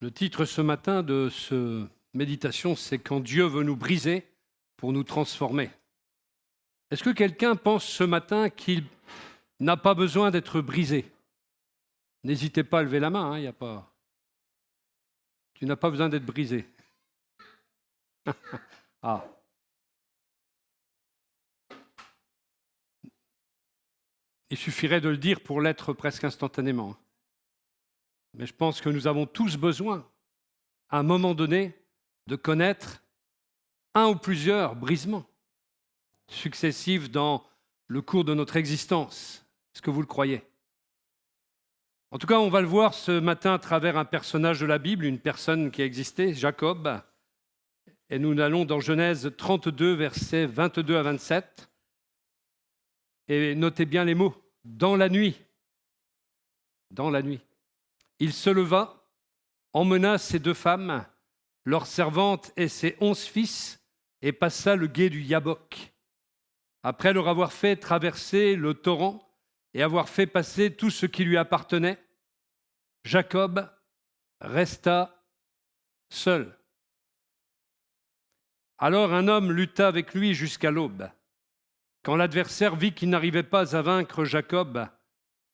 Le titre ce matin de ce méditation, c'est Quand Dieu veut nous briser pour nous transformer. Est-ce que quelqu'un pense ce matin qu'il n'a pas besoin d'être brisé? N'hésitez pas à lever la main, y a pas... Tu n'as pas besoin d'être brisé. Ah. Il suffirait de le dire pour l'être presque instantanément. Mais je pense que nous avons tous besoin, à un moment donné, de connaître un ou plusieurs brisements successifs dans le cours de notre existence. Est-ce que vous le croyez? En tout cas, on va le voir ce matin à travers un personnage de la Bible, une personne qui a existé, Jacob. Et nous allons dans Genèse 32, versets 22 à 27. Et notez bien les mots. Dans la nuit, il se leva, emmena ses 2 femmes, leurs servantes et ses 11 fils, et passa le gué du Yabok. Après leur avoir fait traverser le torrent et avoir fait passer tout ce qui lui appartenait, Jacob resta seul. Alors un homme lutta avec lui jusqu'à l'aube. Quand l'adversaire vit qu'il n'arrivait pas à vaincre Jacob,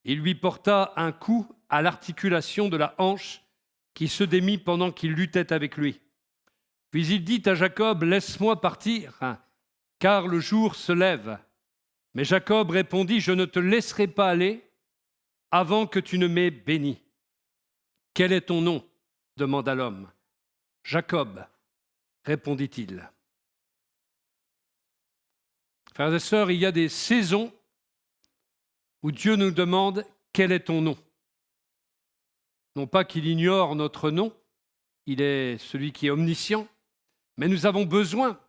il lui porta un coup à l'articulation de la hanche qui se démit pendant qu'il luttait avec lui. Puis il dit à Jacob, « Laisse-moi partir, car le jour se lève. » Mais Jacob répondit, « Je ne te laisserai pas aller avant que tu ne m'aies béni. »« Quel est ton nom ?» demanda l'homme. « Jacob, » répondit-il. Frères et sœurs, il y a des saisons où Dieu nous demande « Quel est ton nom ?» Non pas qu'il ignore notre nom, il est celui qui est omniscient, mais nous avons besoin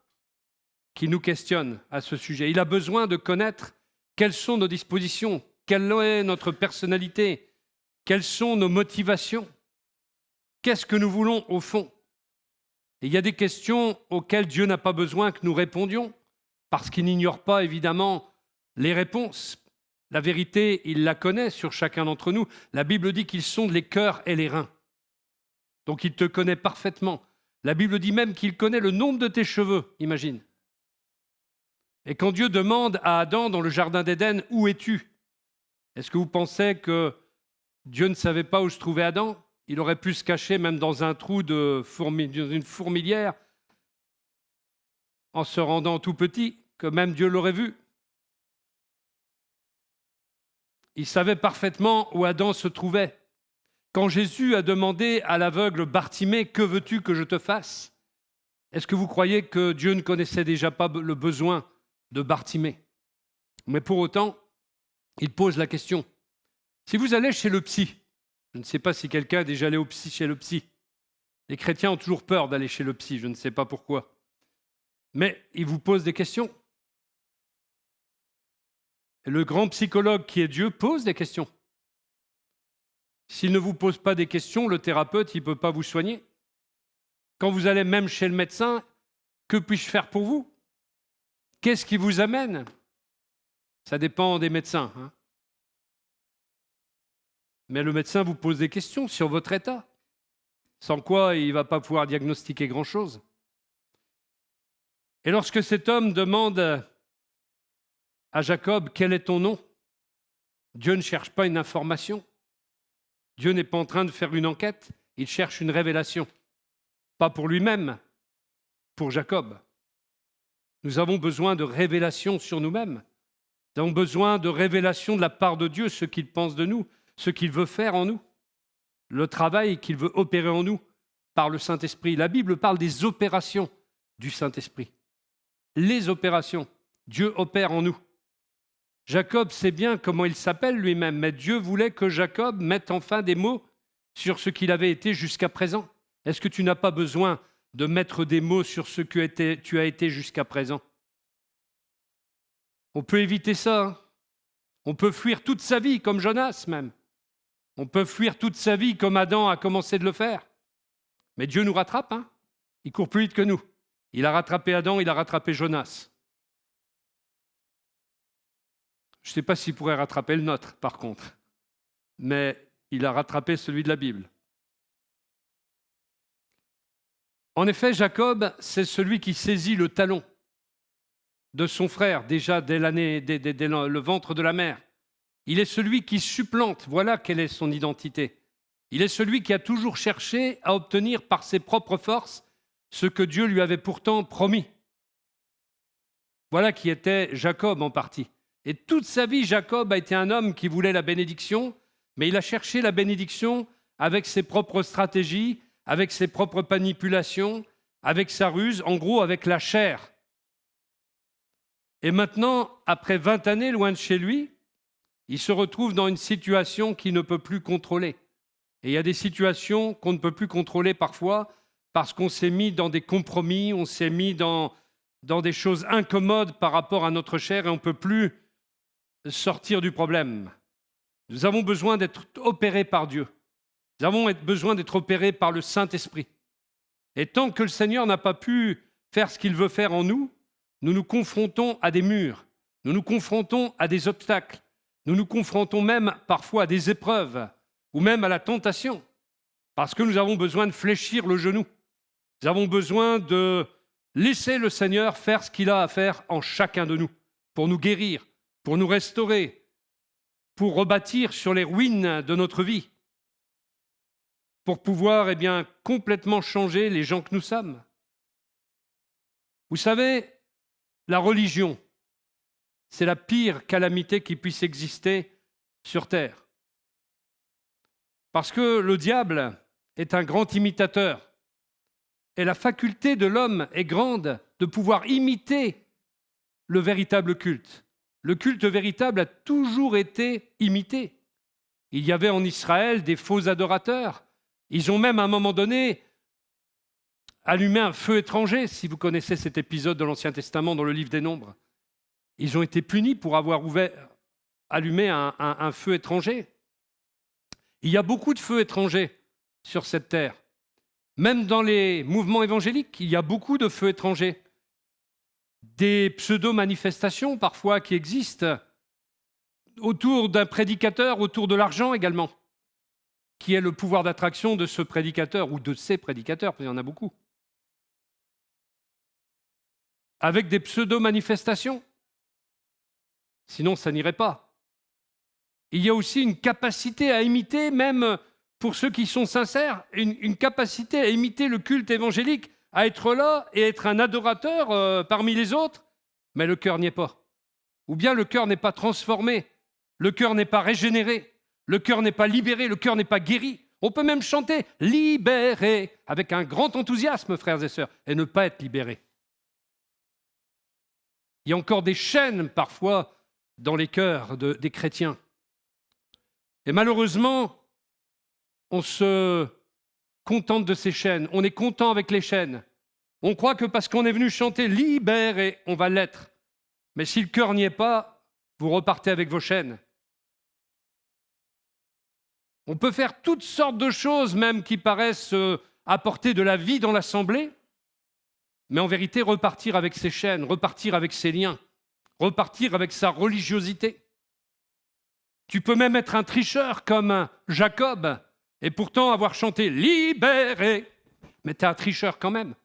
qu'il nous questionne à ce sujet. Il a besoin de connaître quelles sont nos dispositions, quelle est notre personnalité, quelles sont nos motivations, qu'est-ce que nous voulons au fond. Et il y a des questions auxquelles Dieu n'a pas besoin que nous répondions, parce qu'il n'ignore pas évidemment les réponses. La vérité, il la connaît sur chacun d'entre nous. La Bible dit qu'il sonde les cœurs et les reins. Donc il te connaît parfaitement. La Bible dit même qu'il connaît le nombre de tes cheveux, imagine. Et quand Dieu demande à Adam dans le jardin d'Éden, « Où es-tu » est-ce que vous pensez que Dieu ne savait pas où se trouvait Adam? Il aurait pu se cacher même dans un trou dans une fourmilière en se rendant tout petit, que même Dieu l'aurait vu. Il savait parfaitement où Adam se trouvait. Quand Jésus a demandé à l'aveugle Bartimée, « Que veux-tu que je te fasse ?» est-ce que vous croyez que Dieu ne connaissait déjà pas le besoin de Bartimée? Mais pour autant, il pose la question. Si vous allez chez le psy, je ne sais pas si quelqu'un est déjà allé chez le psy. Les chrétiens ont toujours peur d'aller chez le psy, je ne sais pas pourquoi. Mais il vous pose des questions. Et le grand psychologue qui est Dieu pose des questions. S'il ne vous pose pas des questions, le thérapeute, il ne peut pas vous soigner. Quand vous allez même chez le médecin, que puis-je faire pour vous? Qu'est-ce qui vous amène? Ça dépend des médecins. Mais le médecin vous pose des questions sur votre état, sans quoi il ne va pas pouvoir diagnostiquer grand-chose. Et lorsque cet homme demande à Jacob, « Quel est ton nom ?» Dieu ne cherche pas une information. Dieu n'est pas en train de faire une enquête, il cherche une révélation. Pas pour lui-même, pour Jacob. Nous avons besoin de révélation sur nous-mêmes. Nous avons besoin de révélation de la part de Dieu, ce qu'il pense de nous, ce qu'il veut faire en nous, le travail qu'il veut opérer en nous par le Saint-Esprit. La Bible parle des opérations du Saint-Esprit. Les opérations, Dieu opère en nous. Jacob sait bien comment il s'appelle lui-même, mais Dieu voulait que Jacob mette enfin des mots sur ce qu'il avait été jusqu'à présent. Est-ce que tu n'as pas besoin de mettre des mots sur ce que tu as été jusqu'à présent? On peut éviter ça. On peut fuir toute sa vie, comme Jonas même. On peut fuir toute sa vie, comme Adam a commencé de le faire. Mais Dieu nous rattrape. Il court plus vite que nous. Il a rattrapé Adam, il a rattrapé Jonas. Je ne sais pas s'il pourrait rattraper le nôtre, par contre. Mais il a rattrapé celui de la Bible. En effet, Jacob, c'est celui qui saisit le talon de son frère, déjà dès le ventre de la mère. Il est celui qui supplante, voilà quelle est son identité. Il est celui qui a toujours cherché à obtenir par ses propres forces ce que Dieu lui avait pourtant promis. Voilà qui était Jacob en partie. Et toute sa vie, Jacob a été un homme qui voulait la bénédiction, mais il a cherché la bénédiction avec ses propres stratégies, avec ses propres manipulations, avec sa ruse, en gros avec la chair. Et maintenant, après 20 années loin de chez lui, il se retrouve dans une situation qu'il ne peut plus contrôler. Et il y a des situations qu'on ne peut plus contrôler parfois parce qu'on s'est mis dans des compromis, on s'est mis dans des choses incommodes par rapport à notre chair et on ne peut plus sortir du problème. Nous avons besoin d'être opérés par Dieu. Nous avons besoin d'être opérés par le Saint-Esprit. Et tant que le Seigneur n'a pas pu faire ce qu'il veut faire en nous, nous nous confrontons à des murs, nous nous confrontons à des obstacles, nous nous confrontons même parfois à des épreuves ou même à la tentation, parce que nous avons besoin de fléchir le genou. Nous avons besoin de laisser le Seigneur faire ce qu'il a à faire en chacun de nous, pour nous guérir, pour nous restaurer, pour rebâtir sur les ruines de notre vie, pour pouvoir complètement changer les gens que nous sommes. Vous savez, la religion, c'est la pire calamité qui puisse exister sur terre. Parce que le diable est un grand imitateur. Et la faculté de l'homme est grande de pouvoir imiter le véritable culte. Le culte véritable a toujours été imité. Il y avait en Israël des faux adorateurs. Ils ont même à un moment donné allumé un feu étranger, si vous connaissez cet épisode de l'Ancien Testament dans le livre des Nombres. Ils ont été punis pour avoir allumé un feu étranger. Il y a beaucoup de feux étrangers sur cette terre. Même dans les mouvements évangéliques, il y a beaucoup de feux étrangers. Des pseudo-manifestations parfois qui existent autour d'un prédicateur, autour de l'argent également, qui est le pouvoir d'attraction de ce prédicateur ou de ces prédicateurs, parce qu'il y en a beaucoup. Avec des pseudo-manifestations. Sinon, ça n'irait pas. Il y a aussi une capacité à imiter, même pour ceux qui sont sincères, une capacité à imiter le culte évangélique, à être là et être un adorateur parmi les autres, mais le cœur n'y est pas. Ou bien le cœur n'est pas transformé, le cœur n'est pas régénéré, le cœur n'est pas libéré, le cœur n'est pas guéri. On peut même chanter « libéré » avec un grand enthousiasme, frères et sœurs, et ne pas être libéré. Il y a encore des chaînes parfois dans les cœurs des chrétiens. Et malheureusement, on se contente de ces chaînes, on est content avec les chaînes. On croit que parce qu'on est venu chanter « libéré », on va l'être. Mais si le cœur n'y est pas, vous repartez avec vos chaînes. On peut faire toutes sortes de choses, même qui paraissent apporter de la vie dans l'assemblée, mais en vérité, repartir avec ses chaînes, repartir avec ses liens, repartir avec sa religiosité. Tu peux même être un tricheur comme Jacob, et pourtant avoir chanté « libéré », mais tu es un tricheur quand même.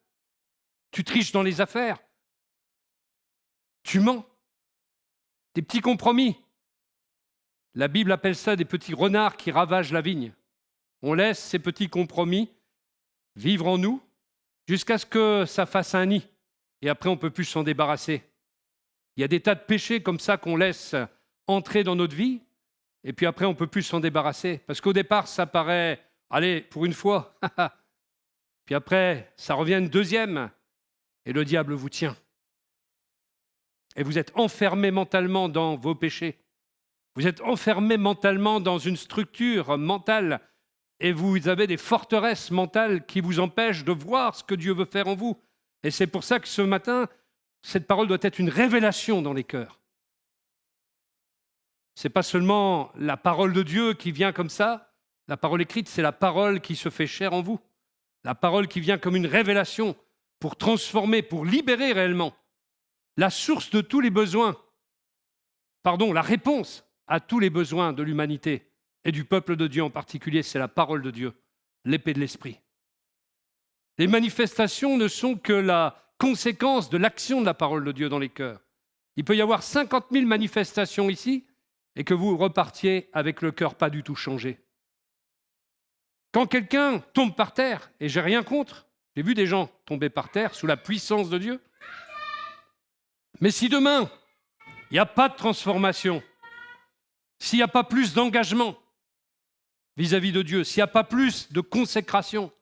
Tu triches dans les affaires. Tu mens. Des petits compromis. La Bible appelle ça des petits renards qui ravagent la vigne. On laisse ces petits compromis vivre en nous jusqu'à ce que ça fasse un nid. Et après, on ne peut plus s'en débarrasser. Il y a des tas de péchés comme ça qu'on laisse entrer dans notre vie, et puis après, on ne peut plus s'en débarrasser. Parce qu'au départ, ça paraît, allez, pour une fois. Puis après, ça revient une deuxième, et le diable vous tient. Et vous êtes enfermé mentalement dans vos péchés. Vous êtes enfermé mentalement dans une structure mentale et vous avez des forteresses mentales qui vous empêchent de voir ce que Dieu veut faire en vous. Et c'est pour ça que ce matin, cette parole doit être une révélation dans les cœurs. Ce n'est pas seulement la parole de Dieu qui vient comme ça, la parole écrite, c'est la parole qui se fait chair en vous. La parole qui vient comme une révélation pour transformer, pour libérer réellement. La source de tous les besoins, la réponse à tous les besoins de l'humanité et du peuple de Dieu en particulier, c'est la parole de Dieu, l'épée de l'esprit. Les manifestations ne sont que la conséquence de l'action de la parole de Dieu dans les cœurs. Il peut y avoir 50 000 manifestations ici et que vous repartiez avec le cœur pas du tout changé. Quand quelqu'un tombe par terre, et j'ai rien contre, j'ai vu des gens tomber par terre sous la puissance de Dieu, mais si demain, il n'y a pas de transformation, s'il n'y a pas plus d'engagement vis-à-vis de Dieu, s'il n'y a pas plus de consécration,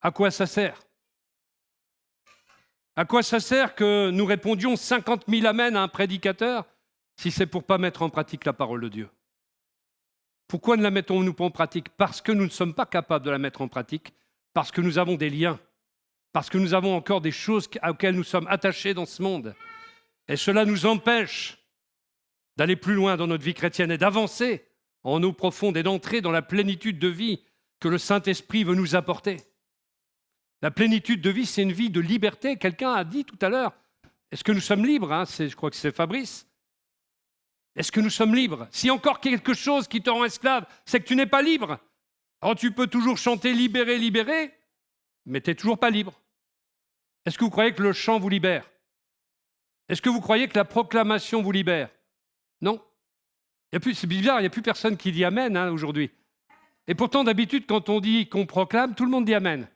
à quoi ça sert ? À quoi ça sert que nous répondions 50 000 amens à un prédicateur si c'est pour ne pas mettre en pratique la parole de Dieu ? Pourquoi ne la mettons-nous pas en pratique ? Parce que nous ne sommes pas capables de la mettre en pratique, parce que nous avons des liens, parce que nous avons encore des choses auxquelles nous sommes attachés dans ce monde. Et cela nous empêche d'aller plus loin dans notre vie chrétienne et d'avancer en eau profonde et d'entrer dans la plénitude de vie que le Saint-Esprit veut nous apporter. La plénitude de vie, c'est une vie de liberté. Quelqu'un a dit tout à l'heure, est-ce que nous sommes libres ? Je crois que c'est Fabrice. Est-ce que nous sommes libres ? S'il y a encore quelque chose qui te rend esclave, c'est que tu n'es pas libre. Alors tu peux toujours chanter « libéré, libéré », mais tu n'es toujours pas libre. Est-ce que vous croyez que le chant vous libère ? Est-ce que vous croyez que la proclamation vous libère ? Non. C'est bizarre, il n'y a plus personne qui dit « Amen » aujourd'hui. Et pourtant, d'habitude, quand on dit qu'on proclame, tout le monde dit « Amen ».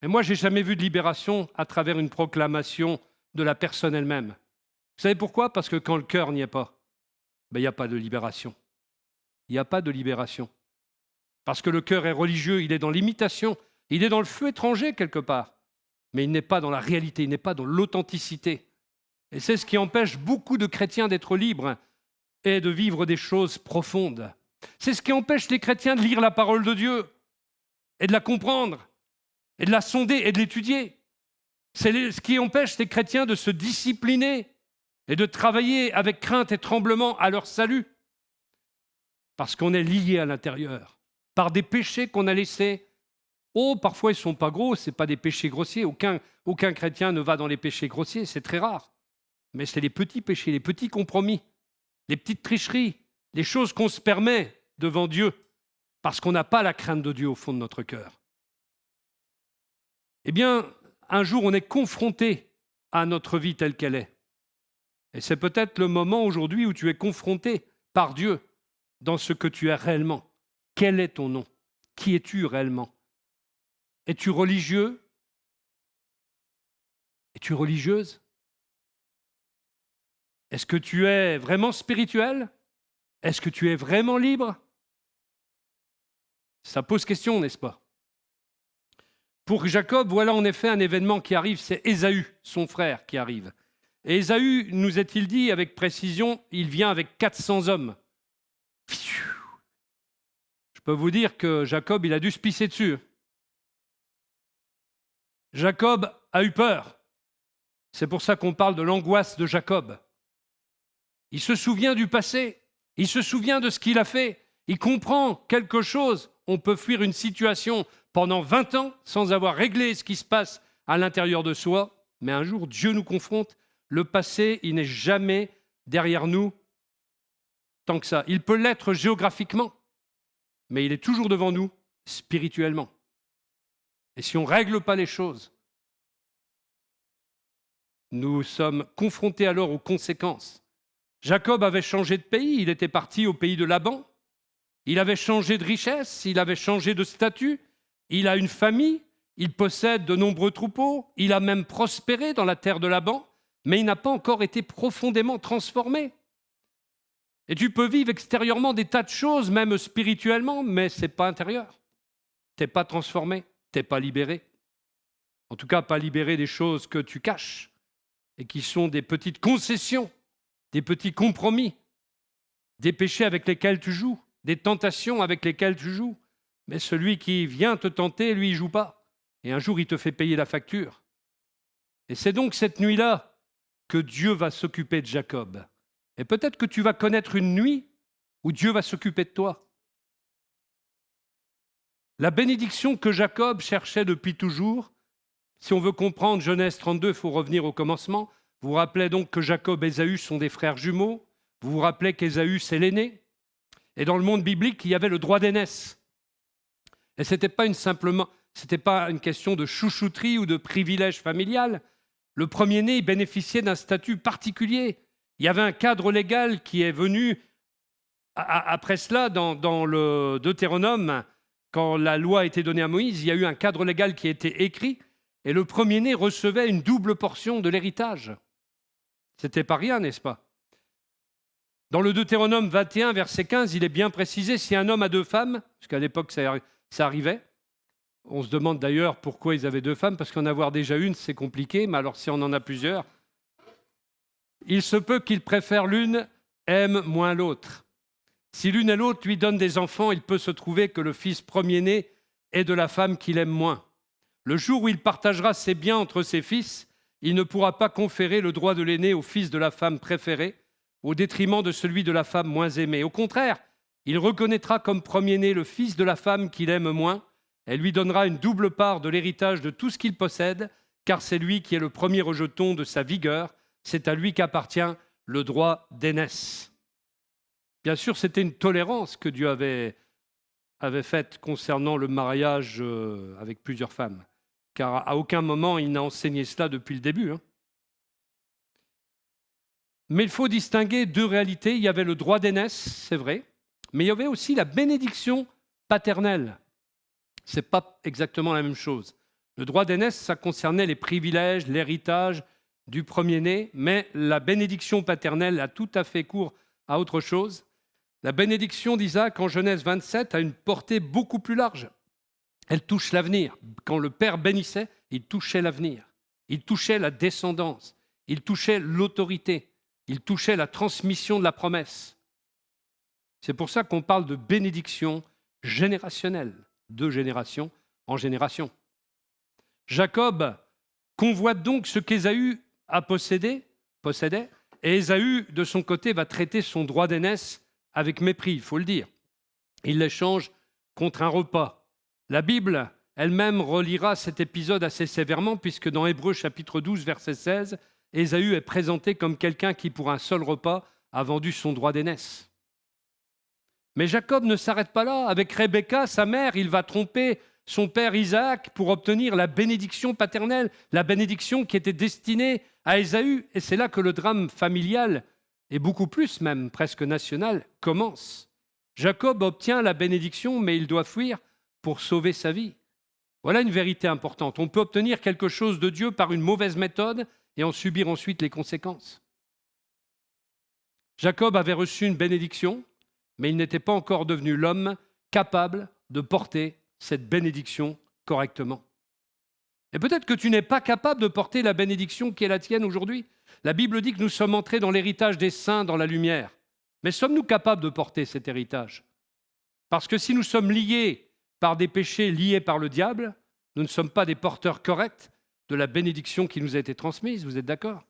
Mais moi, je n'ai jamais vu de libération à travers une proclamation de la personne elle-même. Vous savez pourquoi ? Parce que quand le cœur n'y est pas, il n'y a pas de libération. Il n'y a pas de libération. Parce que le cœur est religieux, il est dans l'imitation, il est dans le feu étranger quelque part. Mais il n'est pas dans la réalité, il n'est pas dans l'authenticité. Et c'est ce qui empêche beaucoup de chrétiens d'être libres et de vivre des choses profondes. C'est ce qui empêche les chrétiens de lire la parole de Dieu et de la comprendre, et de la sonder et de l'étudier. C'est ce qui empêche les chrétiens de se discipliner et de travailler avec crainte et tremblement à leur salut. Parce qu'on est lié à l'intérieur, par des péchés qu'on a laissés. Oh, parfois ils ne sont pas gros, ce n'est pas des péchés grossiers. Aucun chrétien ne va dans les péchés grossiers, c'est très rare. Mais c'est les petits péchés, les petits compromis, les petites tricheries, les choses qu'on se permet devant Dieu, parce qu'on n'a pas la crainte de Dieu au fond de notre cœur. Eh bien, un jour, on est confronté à notre vie telle qu'elle est. Et c'est peut-être le moment aujourd'hui où tu es confronté par Dieu dans ce que tu es réellement. Quel est ton nom ? Qui es-tu réellement ? Es-tu religieux ? Es-tu religieuse ? Est-ce que tu es vraiment spirituel ? Est-ce que tu es vraiment libre ? Ça pose question, n'est-ce pas ? Pour Jacob, voilà en effet un événement qui arrive, c'est Ésaü, son frère, qui arrive. Et Ésaü, nous est-il dit avec précision, il vient avec 400 hommes. Je peux vous dire que Jacob, il a dû se pisser dessus. Jacob a eu peur. C'est pour ça qu'on parle de l'angoisse de Jacob. Il se souvient du passé, il se souvient de ce qu'il a fait, il comprend quelque chose. On peut fuir une situation pendant 20 ans sans avoir réglé ce qui se passe à l'intérieur de soi, mais un jour, Dieu nous confronte. Le passé, il n'est jamais derrière nous tant que ça. Il peut l'être géographiquement, mais il est toujours devant nous spirituellement. Et si on ne règle pas les choses, nous sommes confrontés alors aux conséquences. Jacob avait changé de pays, il était parti au pays de Laban. Il avait changé de richesse, il avait changé de statut, il a une famille, il possède de nombreux troupeaux, il a même prospéré dans la terre de Laban, mais il n'a pas encore été profondément transformé. Et tu peux vivre extérieurement des tas de choses, même spirituellement, mais ce n'est pas intérieur. Tu n'es pas transformé, tu n'es pas libéré. En tout cas, pas libéré des choses que tu caches et qui sont des petites concessions, des petits compromis, des péchés avec lesquels tu joues, des tentations avec lesquelles tu joues. Mais celui qui vient te tenter, lui, il ne joue pas. Et un jour, il te fait payer la facture. Et c'est donc cette nuit-là que Dieu va s'occuper de Jacob. Et peut-être que tu vas connaître une nuit où Dieu va s'occuper de toi. La bénédiction que Jacob cherchait depuis toujours, si on veut comprendre Genèse 32, il faut revenir au commencement. Vous vous rappelez donc que Jacob et Ésaü sont des frères jumeaux. Vous vous rappelez qu'Ésaü, c'est l'aîné. Et dans le monde biblique, il y avait le droit d'aînesse. Et ce n'était pas Ce n'était pas une question de chouchouterie ou de privilège familial. Le premier-né il bénéficiait d'un statut particulier. Il y avait un cadre légal qui est venu après cela dans le Deutéronome. Quand la loi a été donnée à Moïse, il y a eu un cadre légal qui a été écrit et le premier-né recevait une double portion de l'héritage. C'était pas rien, n'est-ce pas? Dans le Deutéronome 21, verset 15, il est bien précisé, si un homme a 2 femmes, parce qu'à l'époque ça arrivait, on se demande d'ailleurs pourquoi ils avaient 2 femmes, parce qu'en avoir déjà une, c'est compliqué, mais alors si on en a plusieurs, il se peut qu'il préfère l'une, aime moins l'autre. Si l'une et l'autre lui donnent des enfants, il peut se trouver que le fils premier-né est de la femme qu'il aime moins. Le jour où il partagera ses biens entre ses fils, il ne pourra pas conférer le droit de l'aîné au fils de la femme préférée, au détriment de celui de la femme moins aimée. Au contraire, il reconnaîtra comme premier-né le fils de la femme qu'il aime moins. Elle lui donnera une double part de l'héritage de tout ce qu'il possède, car c'est lui qui est le premier rejeton de sa vigueur. C'est à lui qu'appartient le droit d'aînesse. Bien sûr, c'était une tolérance que Dieu avait faite concernant le mariage avec plusieurs femmes, car à aucun moment il n'a enseigné cela depuis le début. Mais il faut distinguer 2 réalités. Il y avait le droit d'aînesse, c'est vrai, mais il y avait aussi la bénédiction paternelle. Ce n'est pas exactement la même chose. Le droit d'aînesse, ça concernait les privilèges, l'héritage du premier-né, mais la bénédiction paternelle a tout à fait cours à autre chose. La bénédiction d'Isaac en Genèse 27 a une portée beaucoup plus large. Elle touche l'avenir. Quand le père bénissait, il touchait l'avenir. Il touchait la descendance. Il touchait l'autorité. Il touchait la transmission de la promesse. C'est pour ça qu'on parle de bénédiction générationnelle, de génération en génération. Jacob convoite donc ce qu'Ésaü possédait, et Ésaü, de son côté, va traiter son droit d'aînesse avec mépris, il faut le dire. Il l'échange contre un repas. La Bible elle-même reliera cet épisode assez sévèrement, puisque dans Hébreux chapitre 12, verset 16, Ésaü est présenté comme quelqu'un qui, pour un seul repas, a vendu son droit d'aînesse. Mais Jacob ne s'arrête pas là. Avec Rebecca, sa mère, il va tromper son père Isaac pour obtenir la bénédiction paternelle, la bénédiction qui était destinée à Ésaü. Et c'est là que le drame familial, et beaucoup plus même, presque national, commence. Jacob obtient la bénédiction, mais il doit fuir pour sauver sa vie. Voilà une vérité importante. On peut obtenir quelque chose de Dieu par une mauvaise méthode et en subir ensuite les conséquences. Jacob avait reçu une bénédiction, mais il n'était pas encore devenu l'homme capable de porter cette bénédiction correctement. Et peut-être que tu n'es pas capable de porter la bénédiction qui est la tienne aujourd'hui. La Bible dit que nous sommes entrés dans l'héritage des saints, dans la lumière. Mais sommes-nous capables de porter cet héritage? Parce que si nous sommes liés par des péchés liés par le diable, nous ne sommes pas des porteurs corrects de la bénédiction qui nous a été transmise. Vous êtes d'accord?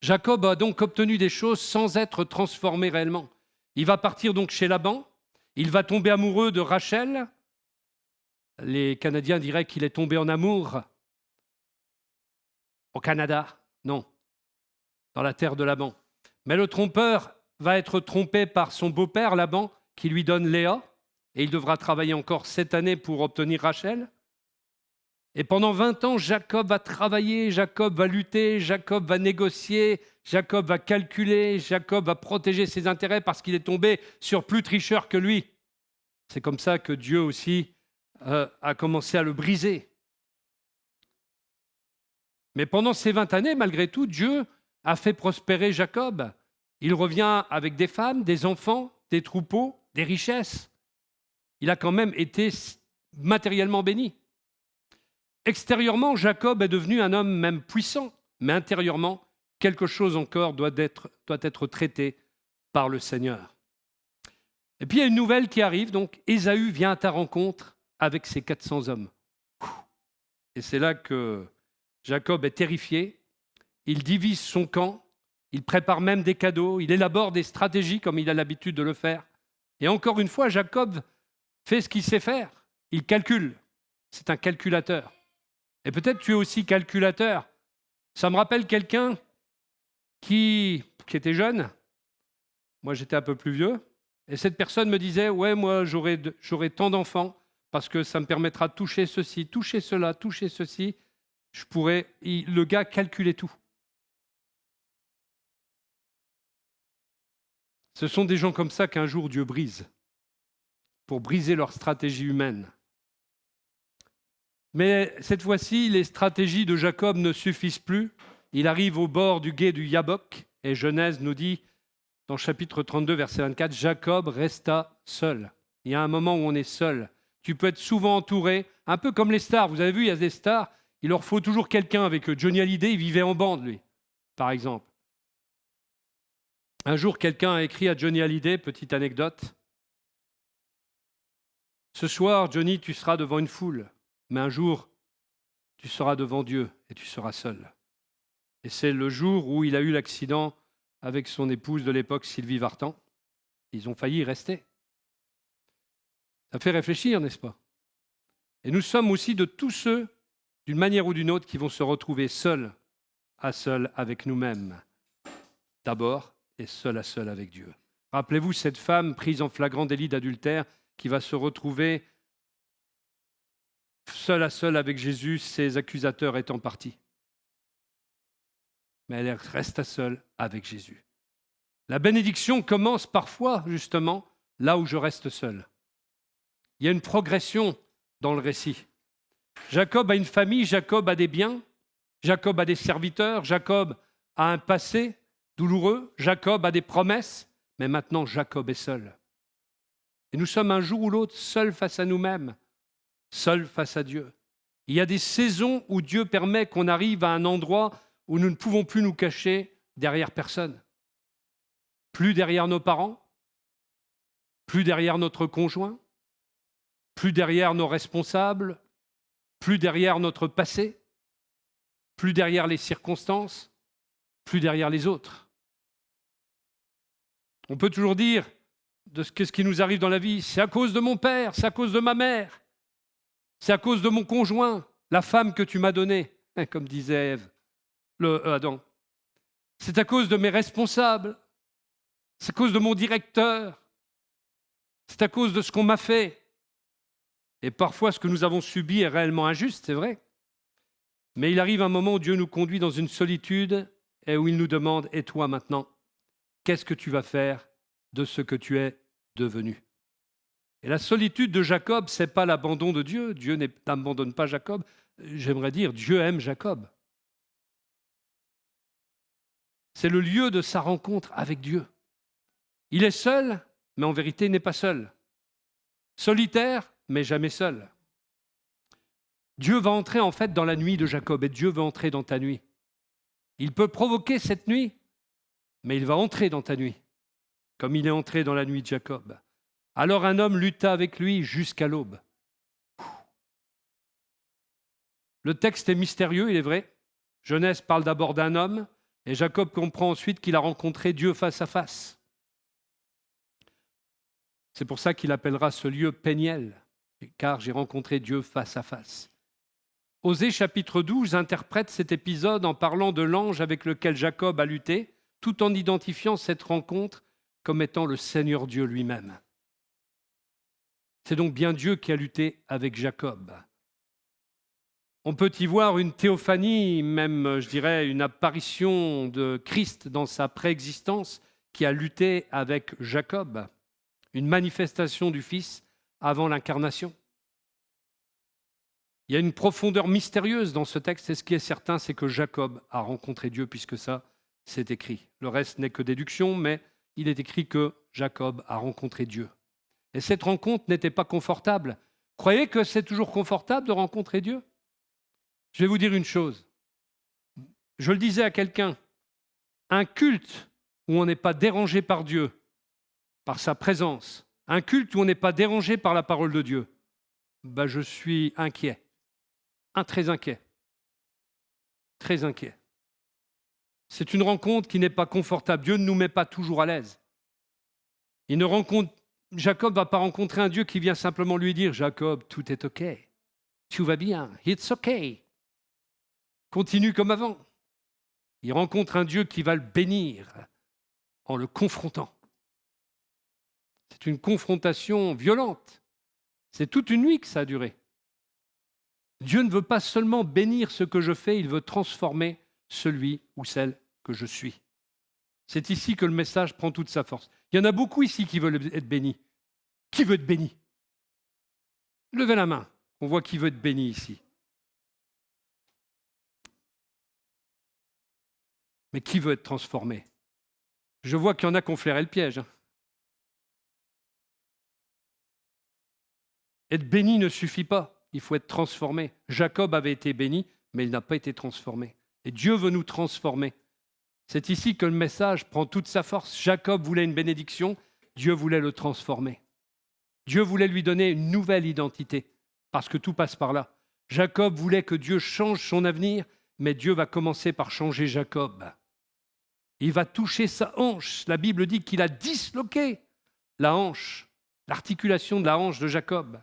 Jacob a donc obtenu des choses sans être transformé réellement. Il va partir donc chez Laban, il va tomber amoureux de Rachel. Les Canadiens diraient qu'il est tombé en amour au Canada, non, dans la terre de Laban. Mais le trompeur va être trompé par son beau-père Laban, qui lui donne Léa, et il devra travailler encore 7 années pour obtenir Rachel. Et pendant 20 ans, Jacob va travailler, Jacob va lutter, Jacob va négocier, Jacob va calculer, Jacob va protéger ses intérêts parce qu'il est tombé sur plus tricheur que lui. C'est comme ça que Dieu aussi a commencé à le briser. Mais pendant ces 20 années, malgré tout, Dieu a fait prospérer Jacob. Il revient avec des femmes, des enfants, des troupeaux, des richesses. Il a quand même été matériellement béni. Extérieurement, Jacob est devenu un homme même puissant, mais intérieurement, quelque chose encore doit être traité par le Seigneur. Et puis il y a une nouvelle qui arrive, donc Ésaü vient à ta rencontre avec ses 400 hommes. Et c'est là que Jacob est terrifié, il divise son camp, il prépare même des cadeaux, il élabore des stratégies comme il a l'habitude de le faire. Et encore une fois, Jacob fait ce qu'il sait faire, il calcule, c'est un calculateur. Et peut-être tu es aussi calculateur. Ça me rappelle quelqu'un qui était jeune, moi j'étais un peu plus vieux, Et cette personne me disait, ouais, moi, j'aurai tant d'enfants parce que ça me permettra de toucher ceci, toucher cela, toucher ceci. Le gars calculait tout. Ce sont des gens comme ça qu'un jour Dieu brise, pour briser leur stratégie humaine. Mais cette fois-ci, les stratégies de Jacob ne suffisent plus. Il arrive au bord du gué du Yabok, et Genèse nous dit, dans chapitre 32, verset 24, Jacob resta seul. Il y a un moment où on est seul. Tu peux être souvent entouré, un peu comme les stars. Vous avez vu, il y a des stars, il leur faut toujours quelqu'un avec eux. Johnny Hallyday, il vivait en bande, lui, par exemple. Un jour, quelqu'un a écrit à Johnny Hallyday, petite anecdote, « Ce soir, Johnny, tu seras devant une foule, mais un jour, tu seras devant Dieu et tu seras seul. » Et c'est le jour où il a eu l'accident avec son épouse de l'époque, Sylvie Vartan. Ils ont failli y rester. Ça fait réfléchir, n'est-ce pas? Et nous sommes aussi de tous ceux, d'une manière ou d'une autre, qui vont se retrouver seuls à seul avec nous-mêmes. D'abord, et seul à seul avec Dieu. Rappelez-vous cette femme prise en flagrant délit d'adultère qui va se retrouver seule à seul avec Jésus, ses accusateurs étant partis. Mais elle reste seule avec Jésus. La bénédiction commence parfois, justement, là où je reste seul. Il y a une progression dans le récit. Jacob a une famille, Jacob a des biens, Jacob a des serviteurs, Jacob a un passé douloureux, Jacob a des promesses, mais maintenant Jacob est seul. Et nous sommes un jour ou l'autre seuls face à nous-mêmes, seuls face à Dieu. Il y a des saisons où Dieu permet qu'on arrive à un endroit où nous ne pouvons plus nous cacher derrière personne. Plus derrière nos parents, plus derrière notre conjoint, plus derrière nos responsables, plus derrière notre passé, plus derrière les circonstances, plus derrière les autres. On peut toujours dire de ce qui nous arrive dans la vie, c'est à cause de mon père, c'est à cause de ma mère, c'est à cause de mon conjoint, la femme que tu m'as donnée, comme disait Adam. C'est à cause de mes responsables, c'est à cause de mon directeur, c'est à cause de ce qu'on m'a fait. Et parfois, ce que nous avons subi est réellement injuste, c'est vrai. Mais il arrive un moment où Dieu nous conduit dans une solitude et où il nous demande, et toi maintenant, qu'est-ce que tu vas faire de ce que tu es devenu? Et la solitude de Jacob, ce n'est pas l'abandon de Dieu. Dieu n'abandonne pas Jacob. J'aimerais dire, Dieu aime Jacob. C'est le lieu de sa rencontre avec Dieu. Il est seul, mais en vérité, il n'est pas seul. Solitaire, mais jamais seul. Dieu va entrer en fait dans la nuit de Jacob et Dieu veut entrer dans ta nuit. Il peut provoquer cette nuit, mais il va entrer dans ta nuit, comme il est entré dans la nuit de Jacob. Alors un homme lutta avec lui jusqu'à l'aube. Le texte est mystérieux, il est vrai. Genèse parle d'abord d'un homme et Jacob comprend ensuite qu'il a rencontré Dieu face à face. C'est pour ça qu'il appellera ce lieu Péniel, car j'ai rencontré Dieu face à face. Osée chapitre 12 interprète cet épisode en parlant de l'ange avec lequel Jacob a lutté, tout en identifiant cette rencontre comme étant le Seigneur Dieu lui-même. C'est donc bien Dieu qui a lutté avec Jacob. On peut y voir une théophanie, même, je dirais, une apparition de Christ dans sa préexistence qui a lutté avec Jacob, une manifestation du Fils avant l'incarnation. Il y a une profondeur mystérieuse dans ce texte, et ce qui est certain, c'est que Jacob a rencontré Dieu, puisque ça, c'est écrit. Le reste n'est que déduction, mais il est écrit que Jacob a rencontré Dieu. Et cette rencontre n'était pas confortable. Croyez que c'est toujours confortable de rencontrer Dieu? Je vais vous dire une chose. Je le disais à quelqu'un, un culte où on n'est pas dérangé par Dieu, par sa présence, un culte où on n'est pas dérangé par la parole de Dieu, je suis inquiet. Très inquiet. Très inquiet. C'est une rencontre qui n'est pas confortable. Dieu ne nous met pas toujours à l'aise. Jacob ne va pas rencontrer un Dieu qui vient simplement lui dire « Jacob, tout est OK. Tout va bien. It's OK. » Continue comme avant. Il rencontre un Dieu qui va le bénir en le confrontant. C'est une confrontation violente. C'est toute une nuit que ça a duré. Dieu ne veut pas seulement bénir ce que je fais, il veut transformer celui ou celle que je suis. C'est ici que le message prend toute sa force. Il y en a beaucoup ici qui veulent être bénis. Qui veut être béni? Levez la main. On voit qui veut être béni ici. Mais qui veut être transformé? Je vois qu'il y en a qui ont flairé le piège. Être béni ne suffit pas. Il faut être transformé. Jacob avait été béni, mais il n'a pas été transformé. Et Dieu veut nous transformer. C'est ici que le message prend toute sa force. Jacob voulait une bénédiction, Dieu voulait le transformer. Dieu voulait lui donner une nouvelle identité, parce que tout passe par là. Jacob voulait que Dieu change son avenir, mais Dieu va commencer par changer Jacob. Il va toucher sa hanche. La Bible dit qu'il a disloqué la hanche, l'articulation de la hanche de Jacob.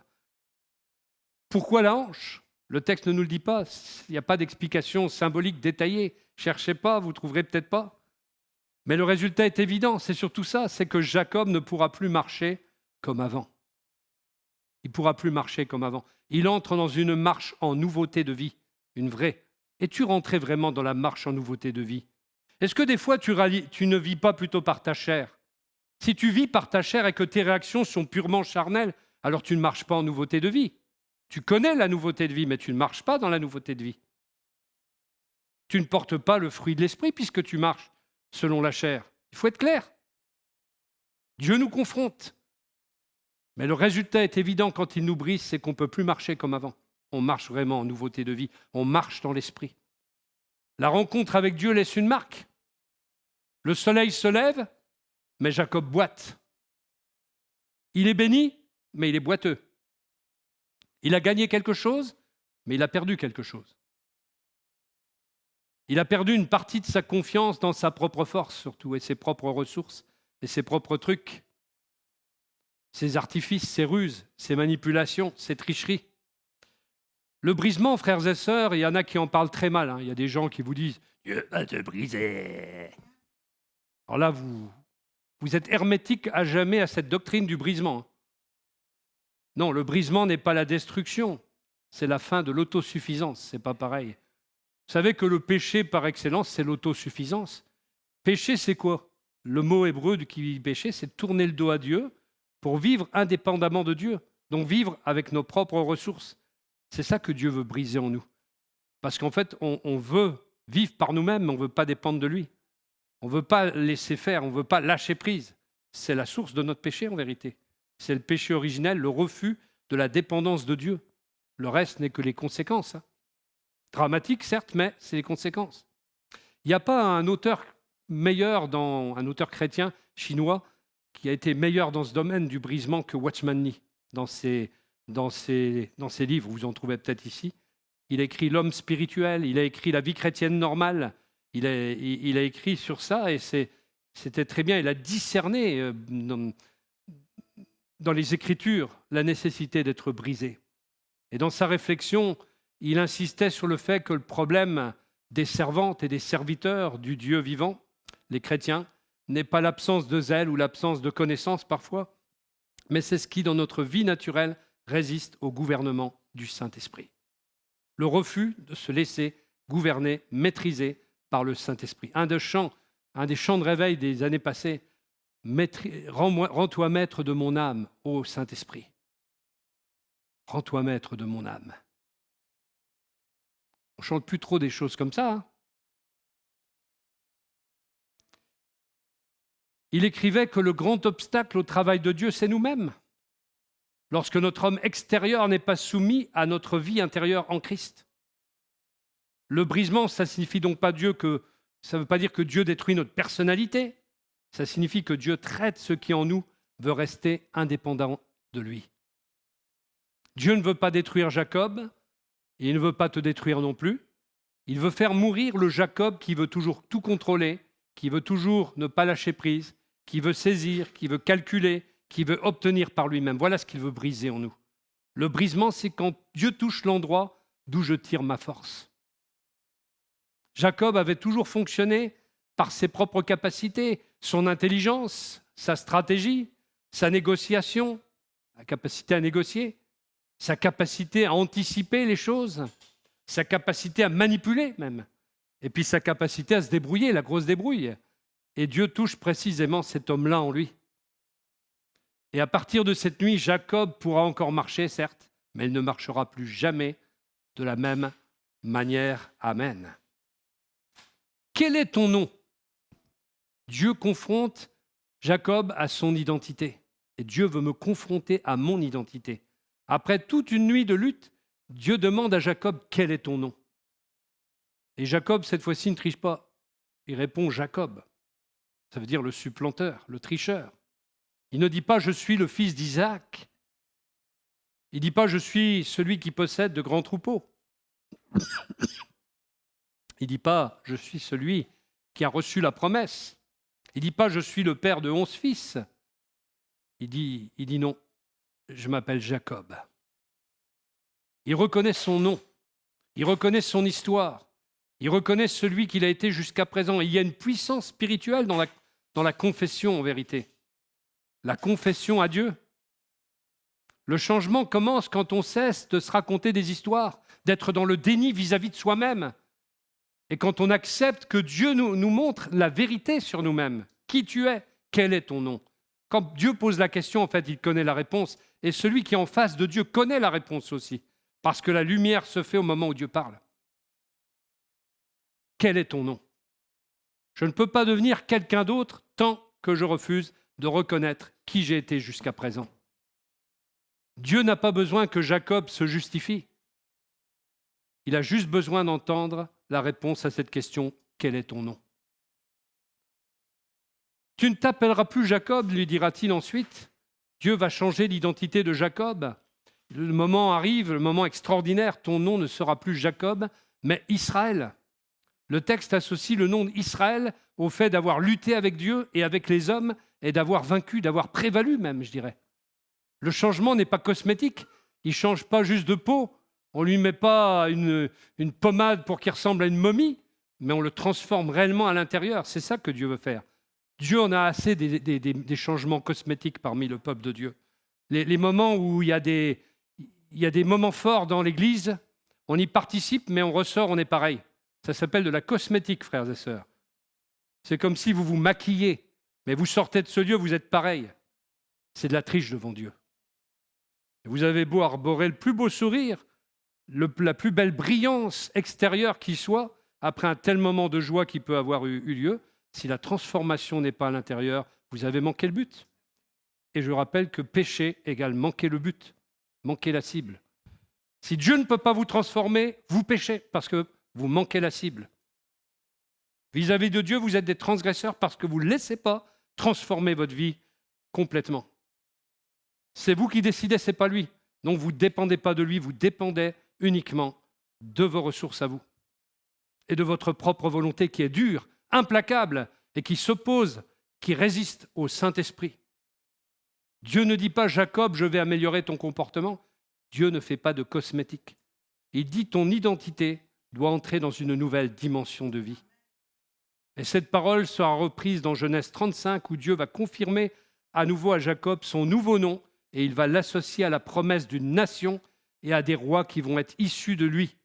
Pourquoi la hanche? Le texte ne nous le dit pas. Il n'y a pas d'explication symbolique détaillée. Cherchez pas, vous ne trouverez peut-être pas. Mais le résultat est évident, c'est surtout ça, c'est que Jacob ne pourra plus marcher comme avant. Il ne pourra plus marcher comme avant. Il entre dans une marche en nouveauté de vie, une vraie. Es-tu rentré vraiment dans la marche en nouveauté de vie? Est-ce que des fois tu ne vis pas plutôt par ta chair? Si tu vis par ta chair et que tes réactions sont purement charnelles, alors tu ne marches pas en nouveauté de vie. Tu connais la nouveauté de vie, mais tu ne marches pas dans la nouveauté de vie. Tu ne portes pas le fruit de l'esprit puisque tu marches selon la chair. Il faut être clair. Dieu nous confronte. Mais le résultat est évident quand il nous brise, c'est qu'on ne peut plus marcher comme avant. On marche vraiment en nouveauté de vie. On marche dans l'esprit. La rencontre avec Dieu laisse une marque. Le soleil se lève, mais Jacob boite. Il est béni, mais il est boiteux. Il a gagné quelque chose, mais il a perdu quelque chose. Il a perdu une partie de sa confiance dans sa propre force, surtout, et ses propres ressources, et ses propres trucs, ses artifices, ses ruses, ses manipulations, ses tricheries. Le brisement, frères et sœurs, il y en a qui en parlent très mal. Il y a des gens qui vous disent « Dieu va te briser ». Alors là, vous êtes hermétique à jamais à cette doctrine du brisement. Non, le brisement n'est pas la destruction, c'est la fin de l'autosuffisance, c'est pas pareil. Vous savez que le péché par excellence, c'est l'autosuffisance. Péché, c'est quoi? Le mot hébreu qui péché, c'est tourner le dos à Dieu pour vivre indépendamment de Dieu, donc vivre avec nos propres ressources. C'est ça que Dieu veut briser en nous. Parce qu'en fait, on veut vivre par nous-mêmes, mais on ne veut pas dépendre de lui. On ne veut pas laisser faire, on ne veut pas lâcher prise. C'est la source de notre péché en vérité. C'est le péché originel, le refus de la dépendance de Dieu. Le reste n'est que les conséquences. Dramatique, certes, mais c'est les conséquences. Il n'y a pas un auteur meilleur, un auteur chrétien chinois, qui a été meilleur dans ce domaine du brisement que Watchman Nee, dans ses livres, vous en trouvez peut-être ici. Il a écrit L'homme spirituel, il a écrit La vie chrétienne normale, il a écrit sur ça et c'était très bien. Il a discerné dans les Écritures la nécessité d'être brisé. Et dans sa réflexion, il insistait sur le fait que le problème des servantes et des serviteurs du Dieu vivant, les chrétiens, n'est pas l'absence de zèle ou l'absence de connaissance parfois, mais c'est ce qui, dans notre vie naturelle, résiste au gouvernement du Saint-Esprit. Le refus de se laisser gouverner, maîtriser par le Saint-Esprit. Un des chants de réveil des années passées, rends-toi maître de mon âme, ô Saint-Esprit. Rends-toi maître de mon âme. On ne chante plus trop des choses comme ça. Il écrivait que le grand obstacle au travail de Dieu, c'est nous-mêmes. Lorsque notre homme extérieur n'est pas soumis à notre vie intérieure en Christ. Le brisement, ça signifie donc pas ça ne veut pas dire que Dieu détruit notre personnalité. Ça signifie que Dieu traite ce qui en nous veut rester indépendant de lui. Dieu ne veut pas détruire Jacob, et il ne veut pas te détruire non plus. Il veut faire mourir le Jacob qui veut toujours tout contrôler, qui veut toujours ne pas lâcher prise, qui veut saisir, qui veut calculer, qui veut obtenir par lui-même. Voilà ce qu'il veut briser en nous. Le brisement, c'est quand Dieu touche l'endroit d'où je tire ma force. Jacob avait toujours fonctionné par ses propres capacités, son intelligence, sa stratégie, sa négociation, la capacité à négocier, sa capacité à anticiper les choses, sa capacité à manipuler même, et puis sa capacité à se débrouiller, la grosse débrouille. Et Dieu touche précisément cet homme-là en lui. Et à partir de cette nuit, Jacob pourra encore marcher, certes, mais il ne marchera plus jamais de la même manière. Amen. Quel est ton nom ? Dieu confronte Jacob à son identité. Et Dieu veut me confronter à mon identité. Après toute une nuit de lutte, Dieu demande à Jacob, quel est ton nom ? Et Jacob, cette fois-ci, ne triche pas. Il répond Jacob. Ça veut dire le supplanteur, le tricheur. Il ne dit pas je suis le fils d'Isaac. Il ne dit pas je suis celui qui possède de grands troupeaux. Il ne dit pas je suis celui qui a reçu la promesse. Il ne dit pas je suis le père de 11 fils. Il dit non, je m'appelle Jacob. Il reconnaît son nom, il reconnaît son histoire, il reconnaît celui qu'il a été jusqu'à présent. Et il y a une puissance spirituelle dans la confession en vérité. La confession à Dieu. Le changement commence quand on cesse de se raconter des histoires, d'être dans le déni vis-à-vis de soi-même. Et quand on accepte que Dieu nous montre la vérité sur nous-mêmes. Qui tu es ? Quel est ton nom ? Quand Dieu pose la question, en fait, il connaît la réponse. Et celui qui est en face de Dieu connaît la réponse aussi. Parce que la lumière se fait au moment où Dieu parle. Quel est ton nom ? Je ne peux pas devenir quelqu'un d'autre tant que je refuse de reconnaître qui j'ai été jusqu'à présent. Dieu n'a pas besoin que Jacob se justifie. Il a juste besoin d'entendre la réponse à cette question, quel est ton nom ? Tu ne t'appelleras plus Jacob, lui dira-t-il ensuite. Dieu va changer l'identité de Jacob. Le moment arrive, le moment extraordinaire, ton nom ne sera plus Jacob, mais Israël. Le texte associe le nom d'Israël au fait d'avoir lutté avec Dieu et avec les hommes et d'avoir vaincu, d'avoir prévalu même, je dirais. Le changement n'est pas cosmétique, il ne change pas juste de peau, on ne lui met pas une pommade pour qu'il ressemble à une momie, mais on le transforme réellement à l'intérieur. C'est ça que Dieu veut faire. Dieu en a assez des changements cosmétiques parmi le peuple de Dieu. Les moments où il y a des moments forts dans l'Église, on y participe, mais on ressort, on est pareil. Ça s'appelle de la cosmétique, frères et sœurs. C'est comme si vous vous maquillez, mais vous sortez de ce lieu, vous êtes pareil. C'est de la triche devant Dieu. Vous avez beau arborer le plus beau sourire, la plus belle brillance extérieure qui soit, après un tel moment de joie qui peut avoir eu lieu, si la transformation n'est pas à l'intérieur, vous avez manqué le but. Et je rappelle que péché égale manquer le but, manquer la cible. Si Dieu ne peut pas vous transformer, vous péchez parce que vous manquez la cible. Vis-à-vis de Dieu, vous êtes des transgresseurs parce que vous ne laissez pas transformer votre vie complètement. C'est vous qui décidez, ce n'est pas lui. Donc vous ne dépendez pas de lui, vous dépendez uniquement de vos ressources à vous et de votre propre volonté qui est dure, implacable et qui s'oppose, qui résiste au Saint-Esprit. Dieu ne dit pas « Jacob, je vais améliorer ton comportement ». Dieu ne fait pas de cosmétique. Il dit « ton identité doit entrer dans une nouvelle dimension de vie ». Et cette parole sera reprise dans Genèse 35 où Dieu va confirmer à nouveau à Jacob son nouveau nom et il va l'associer à la promesse d'une nation et à des rois qui vont être issus de lui.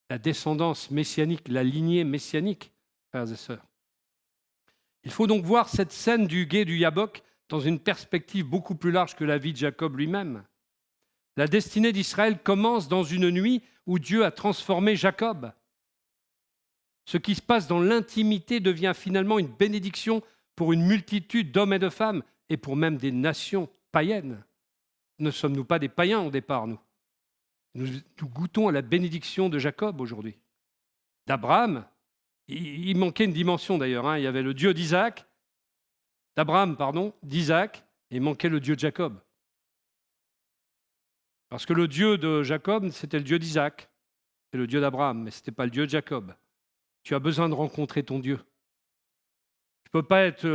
La descendance messianique, la lignée messianique, frères et sœurs. Il faut donc voir cette scène du gué du Yabok dans une perspective beaucoup plus large que la vie de Jacob lui-même. La destinée d'Israël commence dans une nuit où Dieu a transformé Jacob. Ce qui se passe dans l'intimité devient finalement une bénédiction pour une multitude d'hommes et de femmes et pour même des nations païennes. Ne sommes-nous pas des païens au départ, nous goûtons à la bénédiction de Jacob aujourd'hui. D'Abraham, il manquait une dimension d'ailleurs. Il y avait le Dieu d'Isaac, d'Isaac, et il manquait le Dieu de Jacob. Parce que le Dieu de Jacob, c'était le Dieu d'Isaac, c'est le Dieu d'Abraham, mais ce n'était pas le Dieu de Jacob. Tu as besoin de rencontrer ton Dieu. Tu peux pas être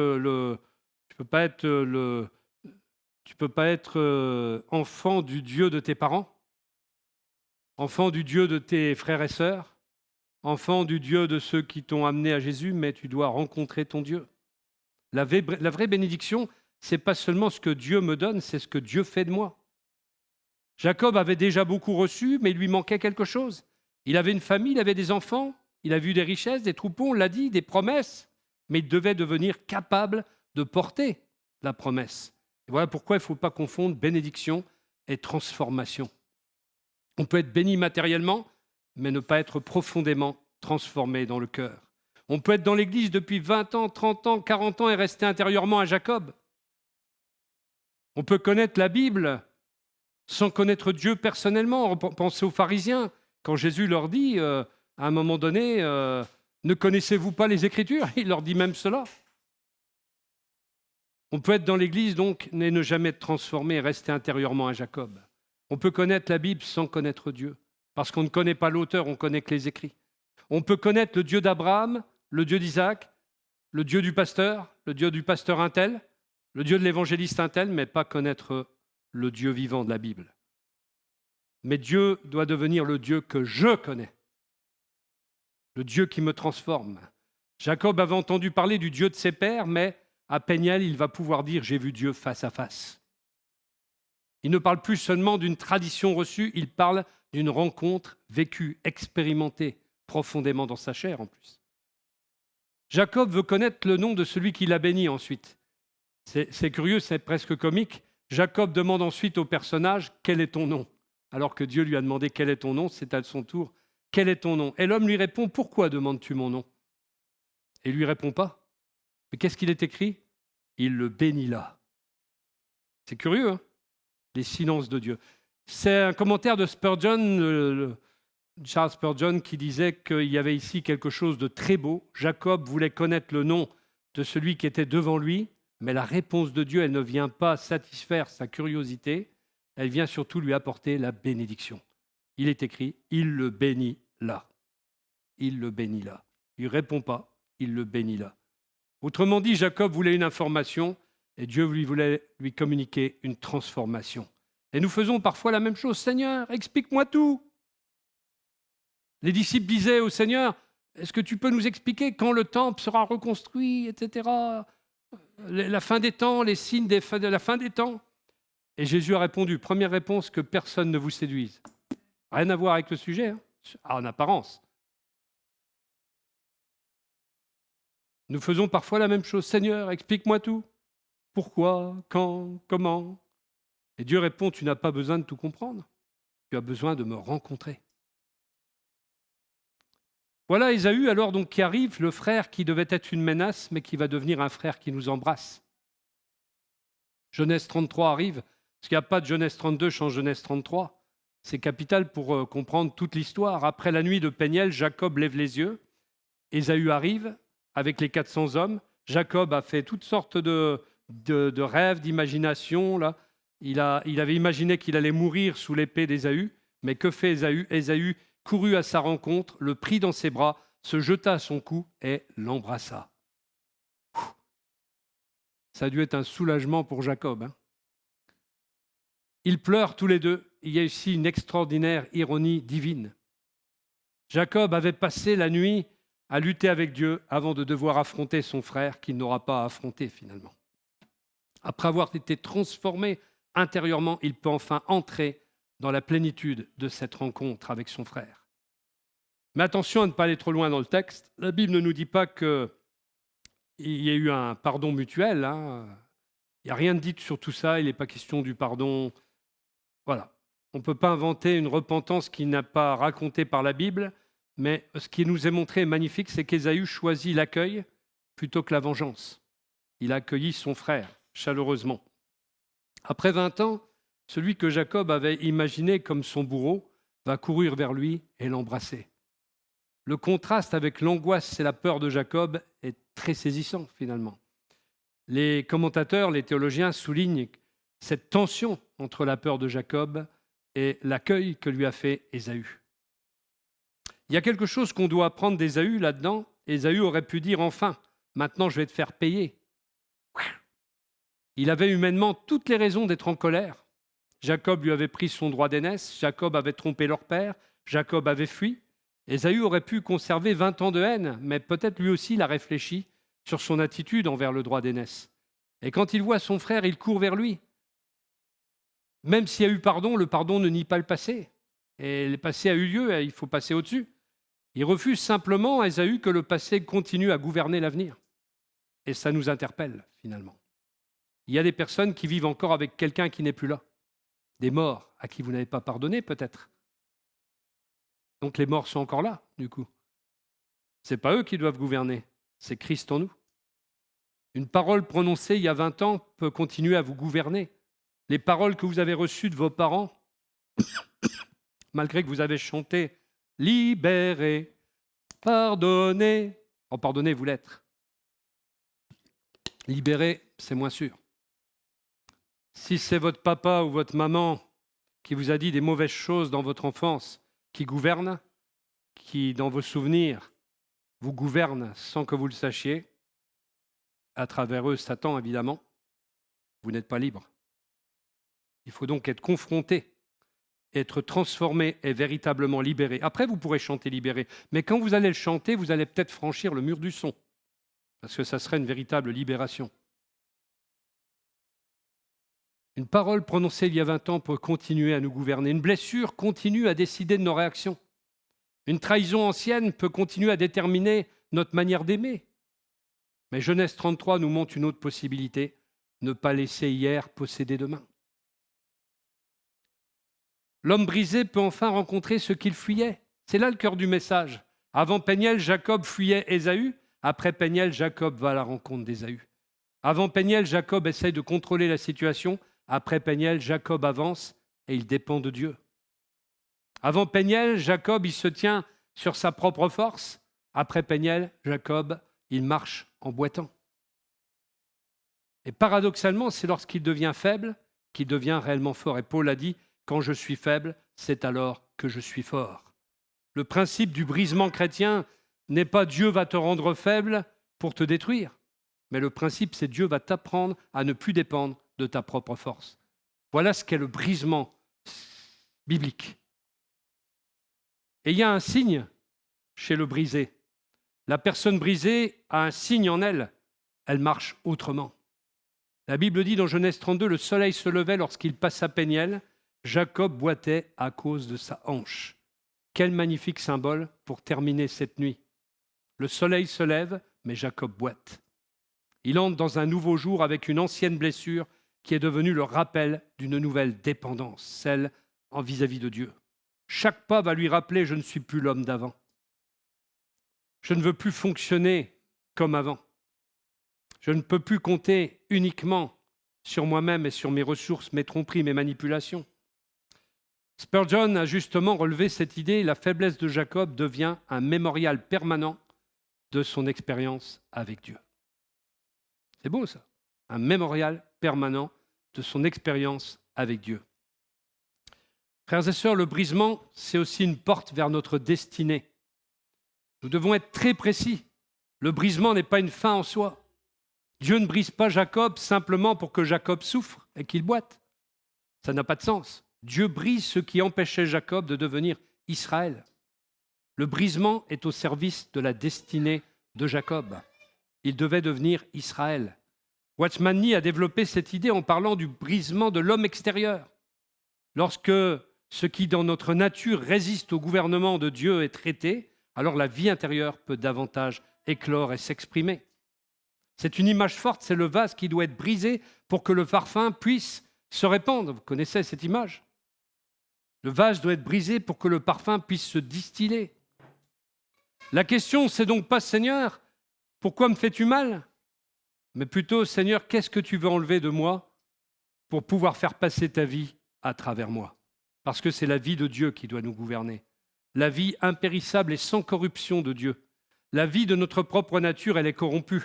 enfant du Dieu de tes parents, enfant du Dieu de tes frères et sœurs, enfant du Dieu de ceux qui t'ont amené à Jésus, mais tu dois rencontrer ton Dieu. La vraie bénédiction, ce n'est pas seulement ce que Dieu me donne, c'est ce que Dieu fait de moi. Jacob avait déjà beaucoup reçu, mais il lui manquait quelque chose. Il avait une famille, il avait des enfants, il a vu des richesses, des troupeaux, on l'a dit, des promesses, mais il devait devenir capable de porter la promesse. Et voilà pourquoi il ne faut pas confondre bénédiction et transformation. On peut être béni matériellement, mais ne pas être profondément transformé dans le cœur. On peut être dans l'Église depuis 20 ans, 30 ans, 40 ans et rester intérieurement un Jacob. On peut connaître la Bible sans connaître Dieu personnellement. Pensez aux pharisiens, quand Jésus leur dit, à un moment donné, ne connaissez-vous pas les Écritures? Il leur dit même cela. On peut être dans l'Église donc et ne jamais être transformé et rester intérieurement un Jacob. On peut connaître la Bible sans connaître Dieu, parce qu'on ne connaît pas l'auteur, on connaît que les écrits. On peut connaître le Dieu d'Abraham, le Dieu d'Isaac, le Dieu du pasteur un tel, le Dieu de l'évangéliste un tel, mais pas connaître le Dieu vivant de la Bible. Mais Dieu doit devenir le Dieu que je connais, le Dieu qui me transforme. Jacob avait entendu parler du Dieu de ses pères, mais à Péniel, il va pouvoir dire « j'ai vu Dieu face à face ». Il ne parle plus seulement d'une tradition reçue, il parle d'une rencontre vécue, expérimentée profondément dans sa chair en plus. Jacob veut connaître le nom de celui qui l'a béni ensuite. C'est curieux, c'est presque comique. Jacob demande ensuite au personnage « quel est ton nom ?» Alors que Dieu lui a demandé « quel est ton nom ?» C'est à son tour « quel est ton nom ?» Et l'homme lui répond « pourquoi demandes-tu mon nom ?» Et il lui répond pas. Mais qu'est-ce qu'il est écrit? Il le bénit là. C'est curieux, hein? Les silences de Dieu. C'est un commentaire de Spurgeon, Charles Spurgeon, qui disait qu'il y avait ici quelque chose de très beau. Jacob voulait connaître le nom de celui qui était devant lui, mais la réponse de Dieu, elle ne vient pas satisfaire sa curiosité, elle vient surtout lui apporter la bénédiction. Il est écrit, il le bénit là. Il le bénit là. Il ne répond pas, il le bénit là. Autrement dit, Jacob voulait une information et Dieu voulait lui communiquer une transformation. Et nous faisons parfois la même chose. Seigneur, explique-moi tout. Les disciples disaient au Seigneur, est-ce que tu peux nous expliquer quand le temple sera reconstruit, etc. La fin des temps, les signes de la fin des temps. Et Jésus a répondu, première réponse, que personne ne vous séduise. Rien à voir avec le sujet, hein, en apparence. Nous faisons parfois la même chose. Seigneur, explique-moi tout. Pourquoi, quand, comment? Et Dieu répond, tu n'as pas besoin de tout comprendre. Tu as besoin de me rencontrer. Voilà Ésaü alors donc qui arrive, le frère qui devait être une menace, mais qui va devenir un frère qui nous embrasse. Genèse 33 arrive, parce qu'il n'y a pas de Genèse 32 sans Genèse 33. C'est capital pour comprendre toute l'histoire. Après la nuit de Péniel, Jacob lève les yeux. Ésaü arrive avec les 400 hommes. Jacob a fait toutes sortes de rêves, d'imagination. Là. Il avait imaginé qu'il allait mourir sous l'épée d'Ésaü. Mais que fait Ésaü? Ésaü courut à sa rencontre, le prit dans ses bras, se jeta à son cou et l'embrassa. Ça a dû être un soulagement pour Jacob. Hein. Ils pleurent tous les deux. Il y a ici une extraordinaire ironie divine. Jacob avait passé la nuit à lutter avec Dieu avant de devoir affronter son frère qu'il n'aura pas à affronter finalement. Après avoir été transformé intérieurement, il peut enfin entrer dans la plénitude de cette rencontre avec son frère. Mais attention à ne pas aller trop loin dans le texte. La Bible ne nous dit pas qu'il y ait eu un pardon mutuel. Hein. Il n'y a rien de dit sur tout ça. Il n'est pas question du pardon. Voilà. On ne peut pas inventer une repentance qui n'a pas racontée par la Bible. Mais ce qui nous est montré est magnifique, c'est qu'Ésaü choisit l'accueil plutôt que la vengeance. Il a accueilli son frère chaleureusement. Après 20 ans, celui que Jacob avait imaginé comme son bourreau va courir vers lui et l'embrasser. Le contraste avec l'angoisse et la peur de Jacob est très saisissant finalement. Les commentateurs, les théologiens soulignent cette tension entre la peur de Jacob et l'accueil que lui a fait Ésaü. Il y a quelque chose qu'on doit apprendre d'Ésaü là-dedans. Ésaü aurait pu dire enfin, maintenant je vais te faire payer. Il avait humainement toutes les raisons d'être en colère. Jacob lui avait pris son droit d'aînesse, Jacob avait trompé leur père, Jacob avait fui. Ésaü aurait pu conserver 20 ans de haine, mais peut-être lui aussi il a réfléchi sur son attitude envers le droit d'aînesse. Et quand il voit son frère, il court vers lui. Même s'il y a eu pardon, le pardon ne nie pas le passé. Et le passé a eu lieu, il faut passer au-dessus. Il refuse simplement, Ésaü, que le passé continue à gouverner l'avenir. Et ça nous interpelle, finalement. Il y a des personnes qui vivent encore avec quelqu'un qui n'est plus là. Des morts à qui vous n'avez pas pardonné, peut-être. Donc les morts sont encore là, du coup. Ce n'est pas eux qui doivent gouverner, c'est Christ en nous. Une parole prononcée il y a 20 ans peut continuer à vous gouverner. Les paroles que vous avez reçues de vos parents, malgré que vous avez chanté « Libéré, pardonné », en pardonnez-vous l'être. Libéré, c'est moins sûr. Si c'est votre papa ou votre maman qui vous a dit des mauvaises choses dans votre enfance, qui gouverne, qui, dans vos souvenirs, vous gouverne sans que vous le sachiez, à travers eux, Satan, évidemment, vous n'êtes pas libre. Il faut donc être confronté, être transformé et véritablement libéré. Après, vous pourrez chanter libéré, mais quand vous allez le chanter, vous allez peut-être franchir le mur du son, parce que ça serait une véritable libération. Une parole prononcée il y a 20 ans peut continuer à nous gouverner. Une blessure continue à décider de nos réactions. Une trahison ancienne peut continuer à déterminer notre manière d'aimer. Mais Genèse 33 nous montre une autre possibilité, ne pas laisser hier posséder demain. L'homme brisé peut enfin rencontrer ce qu'il fuyait. C'est là le cœur du message. Avant Péniel, Jacob fuyait Ésaü. Après Péniel, Jacob va à la rencontre d'Ésaü. Avant Péniel, Jacob essaye de contrôler la situation. Après Péniel, Jacob avance et il dépend de Dieu. Avant Péniel, Jacob, il se tient sur sa propre force. Après Péniel, Jacob, il marche en boitant. Et paradoxalement, c'est lorsqu'il devient faible qu'il devient réellement fort. Et Paul a dit, quand je suis faible, c'est alors que je suis fort. Le principe du brisement chrétien n'est pas Dieu va te rendre faible pour te détruire, mais le principe, c'est Dieu va t'apprendre à ne plus dépendre de ta propre force. Voilà ce qu'est le brisement biblique. Et il y a un signe chez le brisé. La personne brisée a un signe en elle. Elle marche autrement. La Bible dit dans Genèse 32, le soleil se levait lorsqu'il passa Péniel. Jacob boitait à cause de sa hanche. Quel magnifique symbole pour terminer cette nuit. Le soleil se lève, mais Jacob boite. Il entre dans un nouveau jour avec une ancienne blessure qui est devenue le rappel d'une nouvelle dépendance, celle en vis-à-vis de Dieu. Chaque pas va lui rappeler « je ne suis plus l'homme d'avant ». Je ne veux plus fonctionner comme avant. Je ne peux plus compter uniquement sur moi-même et sur mes ressources, mes tromperies, mes manipulations. Spurgeon a justement relevé cette idée, la faiblesse de Jacob devient un mémorial permanent de son expérience avec Dieu. C'est beau ça, un mémorial permanent de son expérience avec Dieu. Frères et sœurs, le brisement, c'est aussi une porte vers notre destinée. Nous devons être très précis. Le brisement n'est pas une fin en soi. Dieu ne brise pas Jacob simplement pour que Jacob souffre et qu'il boite. Ça n'a pas de sens. Dieu brise ce qui empêchait Jacob de devenir Israël. Le brisement est au service de la destinée de Jacob. Il devait devenir Israël. Watchman Nee a développé cette idée en parlant du brisement de l'homme extérieur. Lorsque ce qui dans notre nature résiste au gouvernement de Dieu est traité, alors la vie intérieure peut davantage éclore et s'exprimer. C'est une image forte, c'est le vase qui doit être brisé pour que le parfum puisse se répandre. Vous connaissez cette image ? Le vase doit être brisé pour que le parfum puisse se distiller. La question, c'est donc pas « Seigneur, pourquoi me fais-tu mal ?» mais plutôt « Seigneur, qu'est-ce que tu veux enlever de moi pour pouvoir faire passer ta vie à travers moi ?» Parce que c'est la vie de Dieu qui doit nous gouverner. La vie impérissable et sans corruption de Dieu. La vie de notre propre nature, elle est corrompue.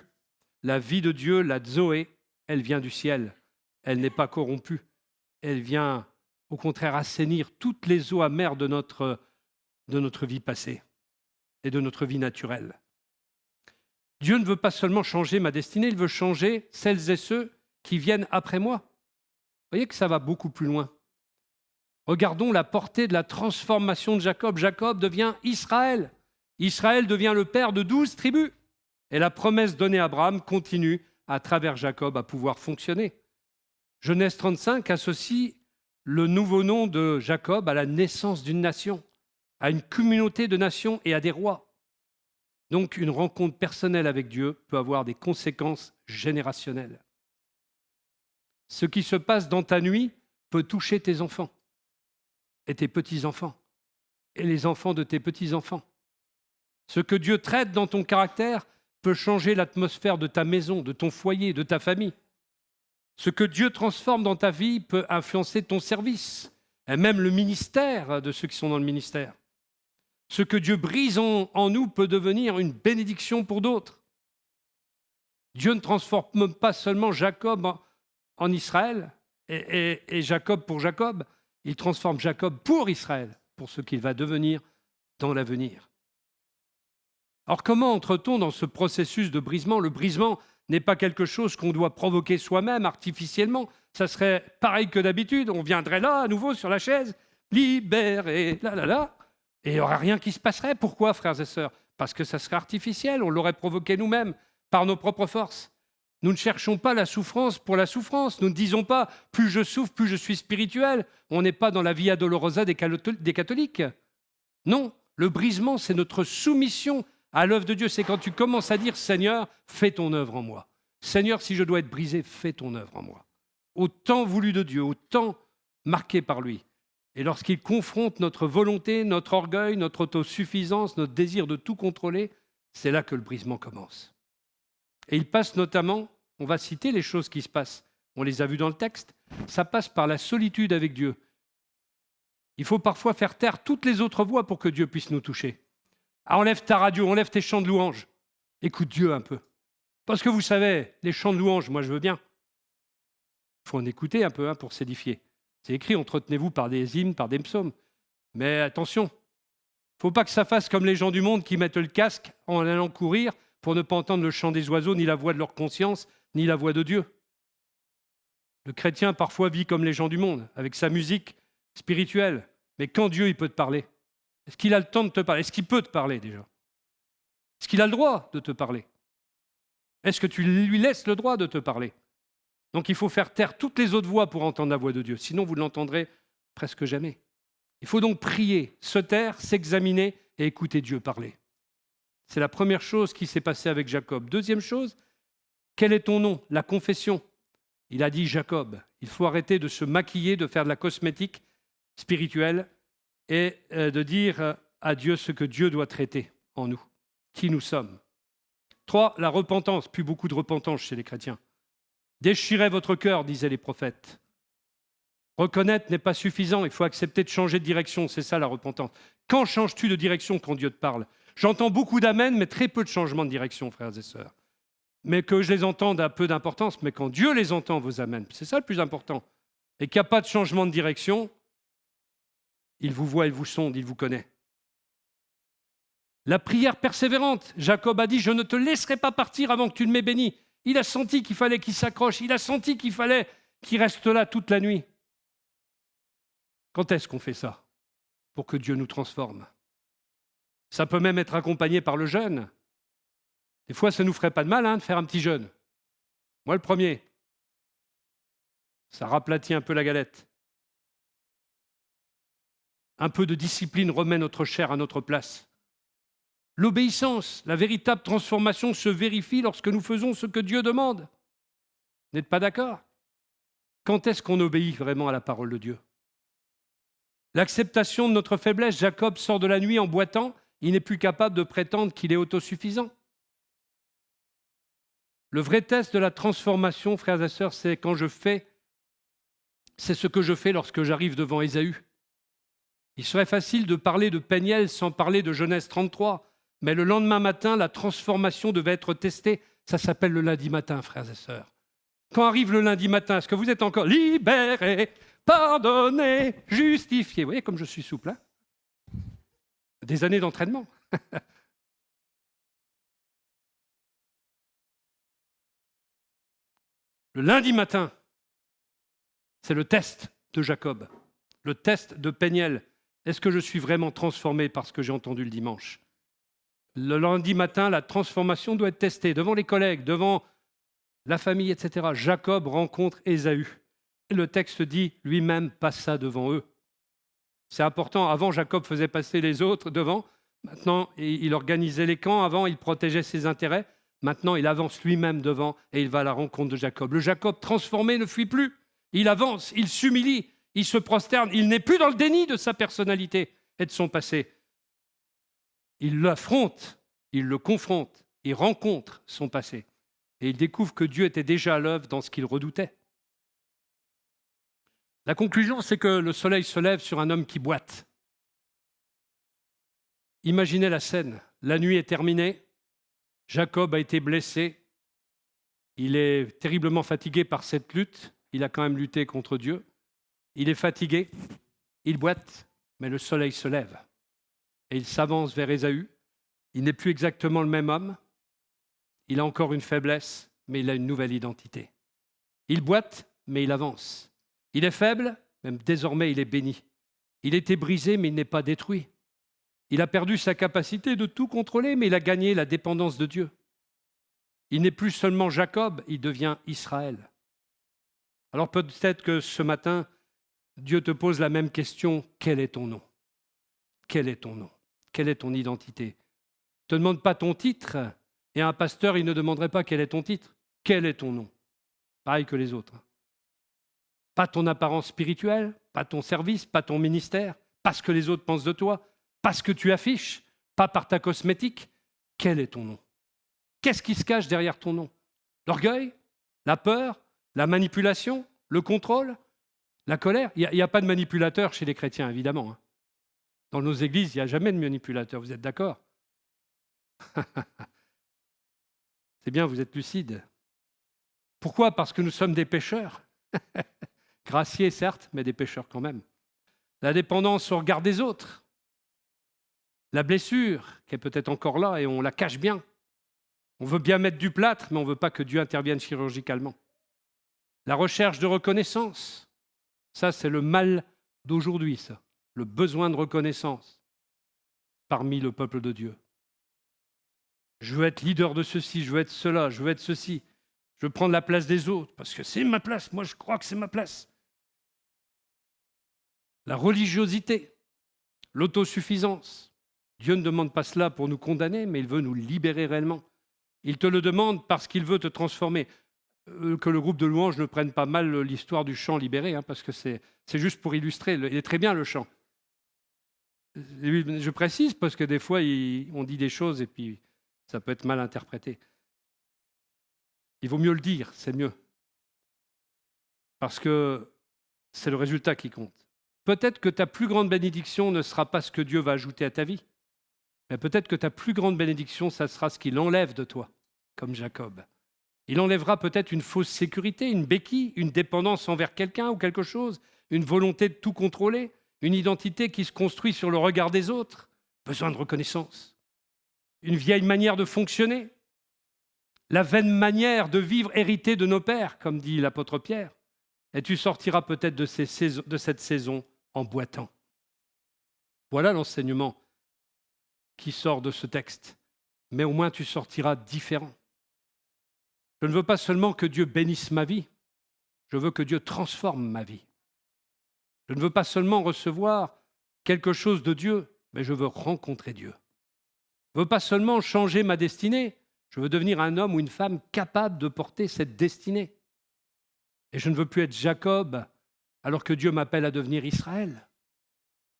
La vie de Dieu, la Zoé, elle vient du ciel. Elle n'est pas corrompue. Elle vient, au contraire, assainir toutes les eaux amères de notre vie passée et de notre vie naturelle. Dieu ne veut pas seulement changer ma destinée, il veut changer celles et ceux qui viennent après moi. Vous voyez que ça va beaucoup plus loin. Regardons la portée de la transformation de Jacob. Jacob devient Israël. Israël devient le père de 12 tribus. Et la promesse donnée à Abraham continue à travers Jacob, à pouvoir fonctionner. Genèse 35 associe le nouveau nom de Jacob à la naissance d'une nation, à une communauté de nations et à des rois. Donc une rencontre personnelle avec Dieu peut avoir des conséquences générationnelles. Ce qui se passe dans ta nuit peut toucher tes enfants et tes petits-enfants et les enfants de tes petits-enfants. Ce que Dieu traite dans ton caractère peut changer l'atmosphère de ta maison, de ton foyer, de ta famille. Ce que Dieu transforme dans ta vie peut influencer ton service et même le ministère de ceux qui sont dans le ministère. Ce que Dieu brise en nous peut devenir une bénédiction pour d'autres. Dieu ne transforme pas seulement Jacob en Israël et Jacob pour Jacob, il transforme Jacob pour Israël, pour ce qu'il va devenir dans l'avenir. Alors comment entre-t-on dans ce processus de brisement ? Le brisement n'est pas quelque chose qu'on doit provoquer soi-même artificiellement. Ça serait pareil que d'habitude, on viendrait là à nouveau sur la chaise, libéré, et il n'y aurait rien qui se passerait. Pourquoi, frères et sœurs ? Parce que ça serait artificiel, on l'aurait provoqué nous-mêmes, par nos propres forces. Nous ne cherchons pas la souffrance pour la souffrance. Nous ne disons pas « plus je souffre, plus je suis spirituel ». On n'est pas dans la via dolorosa des catholiques. Non, le brisement, c'est notre soumission à l'œuvre de Dieu. C'est quand tu commences à dire « Seigneur, fais ton œuvre en moi ». Seigneur, si je dois être brisé, fais ton œuvre en moi. Au temps voulu de Dieu, au temps marqué par lui. Et lorsqu'il confronte notre volonté, notre orgueil, notre autosuffisance, notre désir de tout contrôler, c'est là que le brisement commence. Et il passe notamment, on va citer les choses qui se passent, on les a vues dans le texte, ça passe par la solitude avec Dieu. Il faut parfois faire taire toutes les autres voix pour que Dieu puisse nous toucher. Ah, enlève ta radio, enlève tes chants de louange, écoute Dieu un peu. Parce que vous savez, les chants de louange, moi je veux bien. Il faut en écouter un peu pour s'édifier. C'est écrit, entretenez-vous par des hymnes, par des psaumes. Mais attention, il ne faut pas que ça fasse comme les gens du monde qui mettent le casque en allant courir pour ne pas entendre le chant des oiseaux, ni la voix de leur conscience, ni la voix de Dieu. Le chrétien parfois vit comme les gens du monde, avec sa musique spirituelle. Mais quand Dieu il peut te parler, est-ce qu'il a le temps de te parler ? Est-ce qu'il peut te parler déjà ? Est-ce qu'il a le droit de te parler ? Est-ce que tu lui laisses le droit de te parler ? Donc il faut faire taire toutes les autres voix pour entendre la voix de Dieu, sinon vous ne l'entendrez presque jamais. Il faut donc prier, se taire, s'examiner et écouter Dieu parler. C'est la première chose qui s'est passée avec Jacob. Deuxième chose, quel est ton nom ? La confession. Il a dit Jacob. Il faut arrêter de se maquiller, de faire de la cosmétique spirituelle et de dire à Dieu ce que Dieu doit traiter en nous, qui nous sommes. 3, la repentance. Plus beaucoup de repentance chez les chrétiens. Déchirez votre cœur, disaient les prophètes. Reconnaître n'est pas suffisant, il faut accepter de changer de direction, c'est ça la repentance. Quand changes-tu de direction quand Dieu te parle ? J'entends beaucoup d'amen, mais très peu de changements de direction, frères et sœurs. Mais que je les entende a peu d'importance, mais quand Dieu les entend, vos amens, c'est ça le plus important. Et qu'il n'y a pas de changement de direction, il vous voit, il vous sonde, il vous connaît. La prière persévérante, Jacob a dit, je ne te laisserai pas partir avant que tu ne m'aies béni. Il a senti qu'il fallait qu'il s'accroche, il a senti qu'il fallait qu'il reste là toute la nuit. Quand est-ce qu'on fait ça pour que Dieu nous transforme ? Ça peut même être accompagné par le jeûne. Des fois, ça ne nous ferait pas de mal de faire un petit jeûne. Moi, le premier. Ça raplatit un peu la galette. Un peu de discipline remet notre chair à notre place. L'obéissance, la véritable transformation se vérifie lorsque nous faisons ce que Dieu demande. Vous n'êtes pas d'accord ? Quand est-ce qu'on obéit vraiment à la parole de Dieu ? L'acceptation de notre faiblesse, Jacob sort de la nuit en boitant, il n'est plus capable de prétendre qu'il est autosuffisant. Le vrai test de la transformation, frères et sœurs, c'est ce que je fais lorsque j'arrive devant Ésaü. Il serait facile de parler de Peniel sans parler de Genèse 33, mais le lendemain matin, la transformation devait être testée. Ça s'appelle le lundi matin, frères et sœurs. Quand arrive le lundi matin, est-ce que vous êtes encore libérés, pardonnés, justifiés ? Vous voyez comme je suis souple, Des années d'entraînement. Le lundi matin, c'est le test de Jacob, le test de Peniel. Est-ce que je suis vraiment transformé par ce que j'ai entendu le dimanche ? Le lundi matin, la transformation doit être testée devant les collègues, devant la famille, etc. Jacob rencontre Ésaü. Et le texte dit, lui-même passa devant eux. C'est important, avant Jacob faisait passer les autres devant, maintenant il organisait les camps, avant il protégeait ses intérêts, maintenant il avance lui-même devant et il va à la rencontre de Jacob. Le Jacob transformé ne fuit plus, il avance, il s'humilie, il se prosterne, il n'est plus dans le déni de sa personnalité et de son passé. Il l'affronte, il le confronte, il rencontre son passé et il découvre que Dieu était déjà à l'œuvre dans ce qu'il redoutait. La conclusion, c'est que le soleil se lève sur un homme qui boite. Imaginez la scène. La nuit est terminée. Jacob a été blessé. Il est terriblement fatigué par cette lutte. Il a quand même lutté contre Dieu. Il est fatigué. Il boite. Mais le soleil se lève. Et il s'avance vers Ésaü. Il n'est plus exactement le même homme. Il a encore une faiblesse, mais il a une nouvelle identité. Il boite, mais il avance. Il est faible, même désormais il est béni. Il était brisé, mais il n'est pas détruit. Il a perdu sa capacité de tout contrôler, mais il a gagné la dépendance de Dieu. Il n'est plus seulement Jacob, il devient Israël. Alors peut-être que ce matin, Dieu te pose la même question, quel est ton nom? Quel est ton nom? Quelle est ton identité? Ne te demande pas ton titre, et un pasteur, il ne demanderait pas quel est ton titre. Quel est ton nom? Pareil que les autres. Pas ton apparence spirituelle, pas ton service, pas ton ministère, pas ce que les autres pensent de toi, pas ce que tu affiches, pas par ta cosmétique. Quel est ton nom? Qu'est-ce qui se cache derrière ton nom? L'orgueil? La peur? La manipulation? Le contrôle? La colère? Il n'y a pas de manipulateur chez les chrétiens, évidemment. Dans nos églises, il n'y a jamais de manipulateur, vous êtes d'accord? C'est bien, vous êtes lucide. Pourquoi? Parce que nous sommes des pécheurs. Graciés, certes, mais des pécheurs quand même. La dépendance au regard des autres. La blessure, qui est peut-être encore là et on la cache bien. On veut bien mettre du plâtre, mais on ne veut pas que Dieu intervienne chirurgicalement. La recherche de reconnaissance. Ça, c'est le mal d'aujourd'hui, ça. Le besoin de reconnaissance parmi le peuple de Dieu. Je veux être leader de ceci, je veux être cela, je veux être ceci. Je veux prendre la place des autres, parce que c'est ma place. Moi, je crois que c'est ma place. La religiosité, l'autosuffisance. Dieu ne demande pas cela pour nous condamner, mais il veut nous libérer réellement. Il te le demande parce qu'il veut te transformer. Que le groupe de louanges ne prenne pas mal l'histoire du chant libéré, parce que c'est juste pour illustrer. Il est très bien, le chant. Je précise parce que des fois, on dit des choses et puis ça peut être mal interprété. Il vaut mieux le dire, c'est mieux. Parce que c'est le résultat qui compte. Peut-être que ta plus grande bénédiction ne sera pas ce que Dieu va ajouter à ta vie, mais peut-être que ta plus grande bénédiction, ça sera ce qu'il enlève de toi, comme Jacob. Il enlèvera peut-être une fausse sécurité, une béquille, une dépendance envers quelqu'un ou quelque chose, une volonté de tout contrôler, une identité qui se construit sur le regard des autres, besoin de reconnaissance, une vieille manière de fonctionner, la vaine manière de vivre héritée de nos pères, comme dit l'apôtre Pierre. Et tu sortiras peut-être de cette saison en boitant. Voilà l'enseignement qui sort de ce texte. Mais au moins tu sortiras différent. Je ne veux pas seulement que Dieu bénisse ma vie, je veux que Dieu transforme ma vie. Je ne veux pas seulement recevoir quelque chose de Dieu, mais je veux rencontrer Dieu. Je ne veux pas seulement changer ma destinée, je veux devenir un homme ou une femme capable de porter cette destinée. Et je ne veux plus être Jacob alors que Dieu m'appelle à devenir Israël.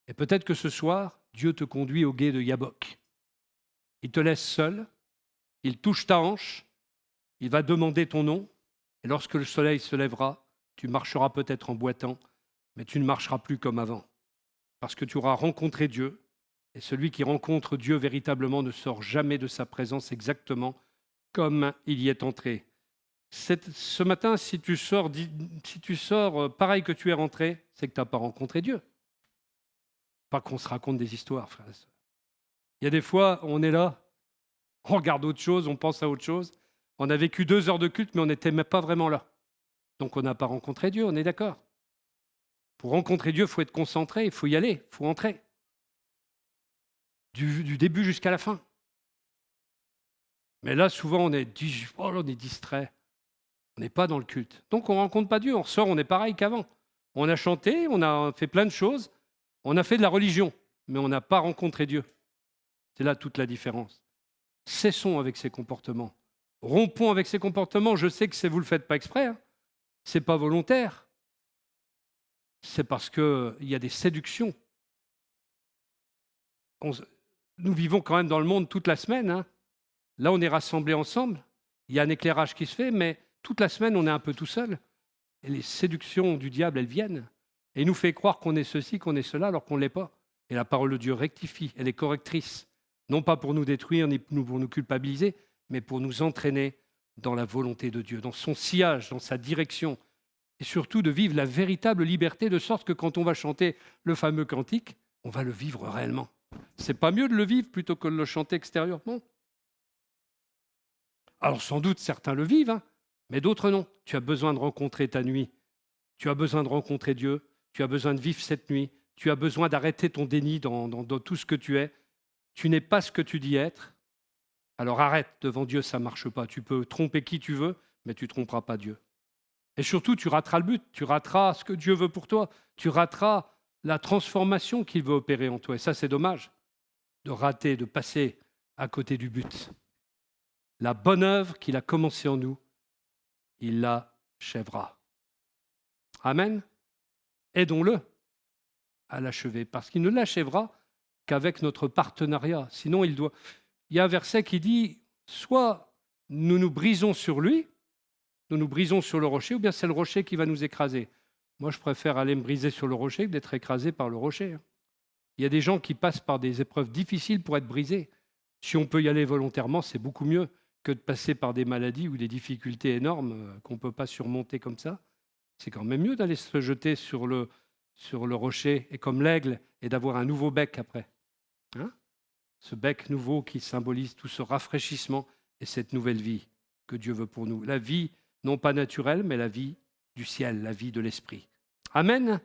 Et peut-être que ce soir, Dieu te conduit au gué de Yabok. Il te laisse seul, il touche ta hanche, il va demander ton nom, et lorsque le soleil se lèvera, tu marcheras peut-être en boitant, mais tu ne marcheras plus comme avant, parce que tu auras rencontré Dieu, et celui qui rencontre Dieu véritablement ne sort jamais de sa présence exactement comme il y est entré. Ce matin, si tu sors pareil que tu es rentré, c'est que tu n'as pas rencontré Dieu. Pas qu'on se raconte des histoires, frères et sœurs. Il y a des fois, on est là, on regarde autre chose, on pense à autre chose. On a vécu 2 heures de culte, mais on n'était même pas vraiment là. Donc on n'a pas rencontré Dieu, on est d'accord. Pour rencontrer Dieu, il faut être concentré, il faut y aller, il faut entrer. Du début jusqu'à la fin. Mais là, souvent, on est distrait. On n'est pas dans le culte. Donc on ne rencontre pas Dieu. On ressort, on est pareil qu'avant. On a chanté, on a fait plein de choses, on a fait de la religion, mais on n'a pas rencontré Dieu. C'est là toute la différence. Cessons avec ces comportements. Rompons avec ces comportements. Je sais que vous ne le faites pas exprès. Hein. Ce n'est pas volontaire. C'est parce qu'il y a des séductions. Nous vivons quand même dans le monde toute la semaine. Hein. Là, on est rassemblés ensemble. Il y a un éclairage qui se fait, mais toute la semaine, on est un peu tout seul. Et les séductions du diable, elles viennent. Et il nous fait croire qu'on est ceci, qu'on est cela, alors qu'on ne l'est pas. Et la parole de Dieu rectifie, elle est correctrice. Non pas pour nous détruire, ni pour nous culpabiliser, mais pour nous entraîner dans la volonté de Dieu, dans son sillage, dans sa direction. Et surtout de vivre la véritable liberté, de sorte que quand on va chanter le fameux cantique, on va le vivre réellement. C'est pas mieux de le vivre plutôt que de le chanter extérieurement? Alors sans doute certains le vivent, hein, mais d'autres non. Tu as besoin de rencontrer ta nuit. Tu as besoin de rencontrer Dieu. Tu as besoin de vivre cette nuit. Tu as besoin d'arrêter ton déni dans tout ce que tu es. Tu n'es pas ce que tu dis être. Alors arrête, devant Dieu, ça ne marche pas. Tu peux tromper qui tu veux, mais tu ne tromperas pas Dieu. Et surtout, tu rateras le but. Tu rateras ce que Dieu veut pour toi. Tu rateras la transformation qu'il veut opérer en toi. Et ça, c'est dommage de rater, de passer à côté du but. La bonne œuvre qu'il a commencée en nous, il l'achèvera. Amen. Aidons-le à l'achever, parce qu'il ne l'achèvera qu'avec notre partenariat. Sinon, il y a un verset qui dit, soit nous nous brisons sur lui, nous nous brisons sur le rocher, ou bien c'est le rocher qui va nous écraser. Moi, je préfère aller me briser sur le rocher que d'être écrasé par le rocher. Il y a des gens qui passent par des épreuves difficiles pour être brisés. Si on peut y aller volontairement, c'est beaucoup mieux que de passer par des maladies ou des difficultés énormes qu'on ne peut pas surmonter comme ça. C'est quand même mieux d'aller se jeter sur le rocher, et comme l'aigle, et d'avoir un nouveau bec après. Hein? Ce bec nouveau qui symbolise tout ce rafraîchissement et cette nouvelle vie que Dieu veut pour nous. La vie, non pas naturelle, mais la vie du ciel, la vie de l'esprit. Amen.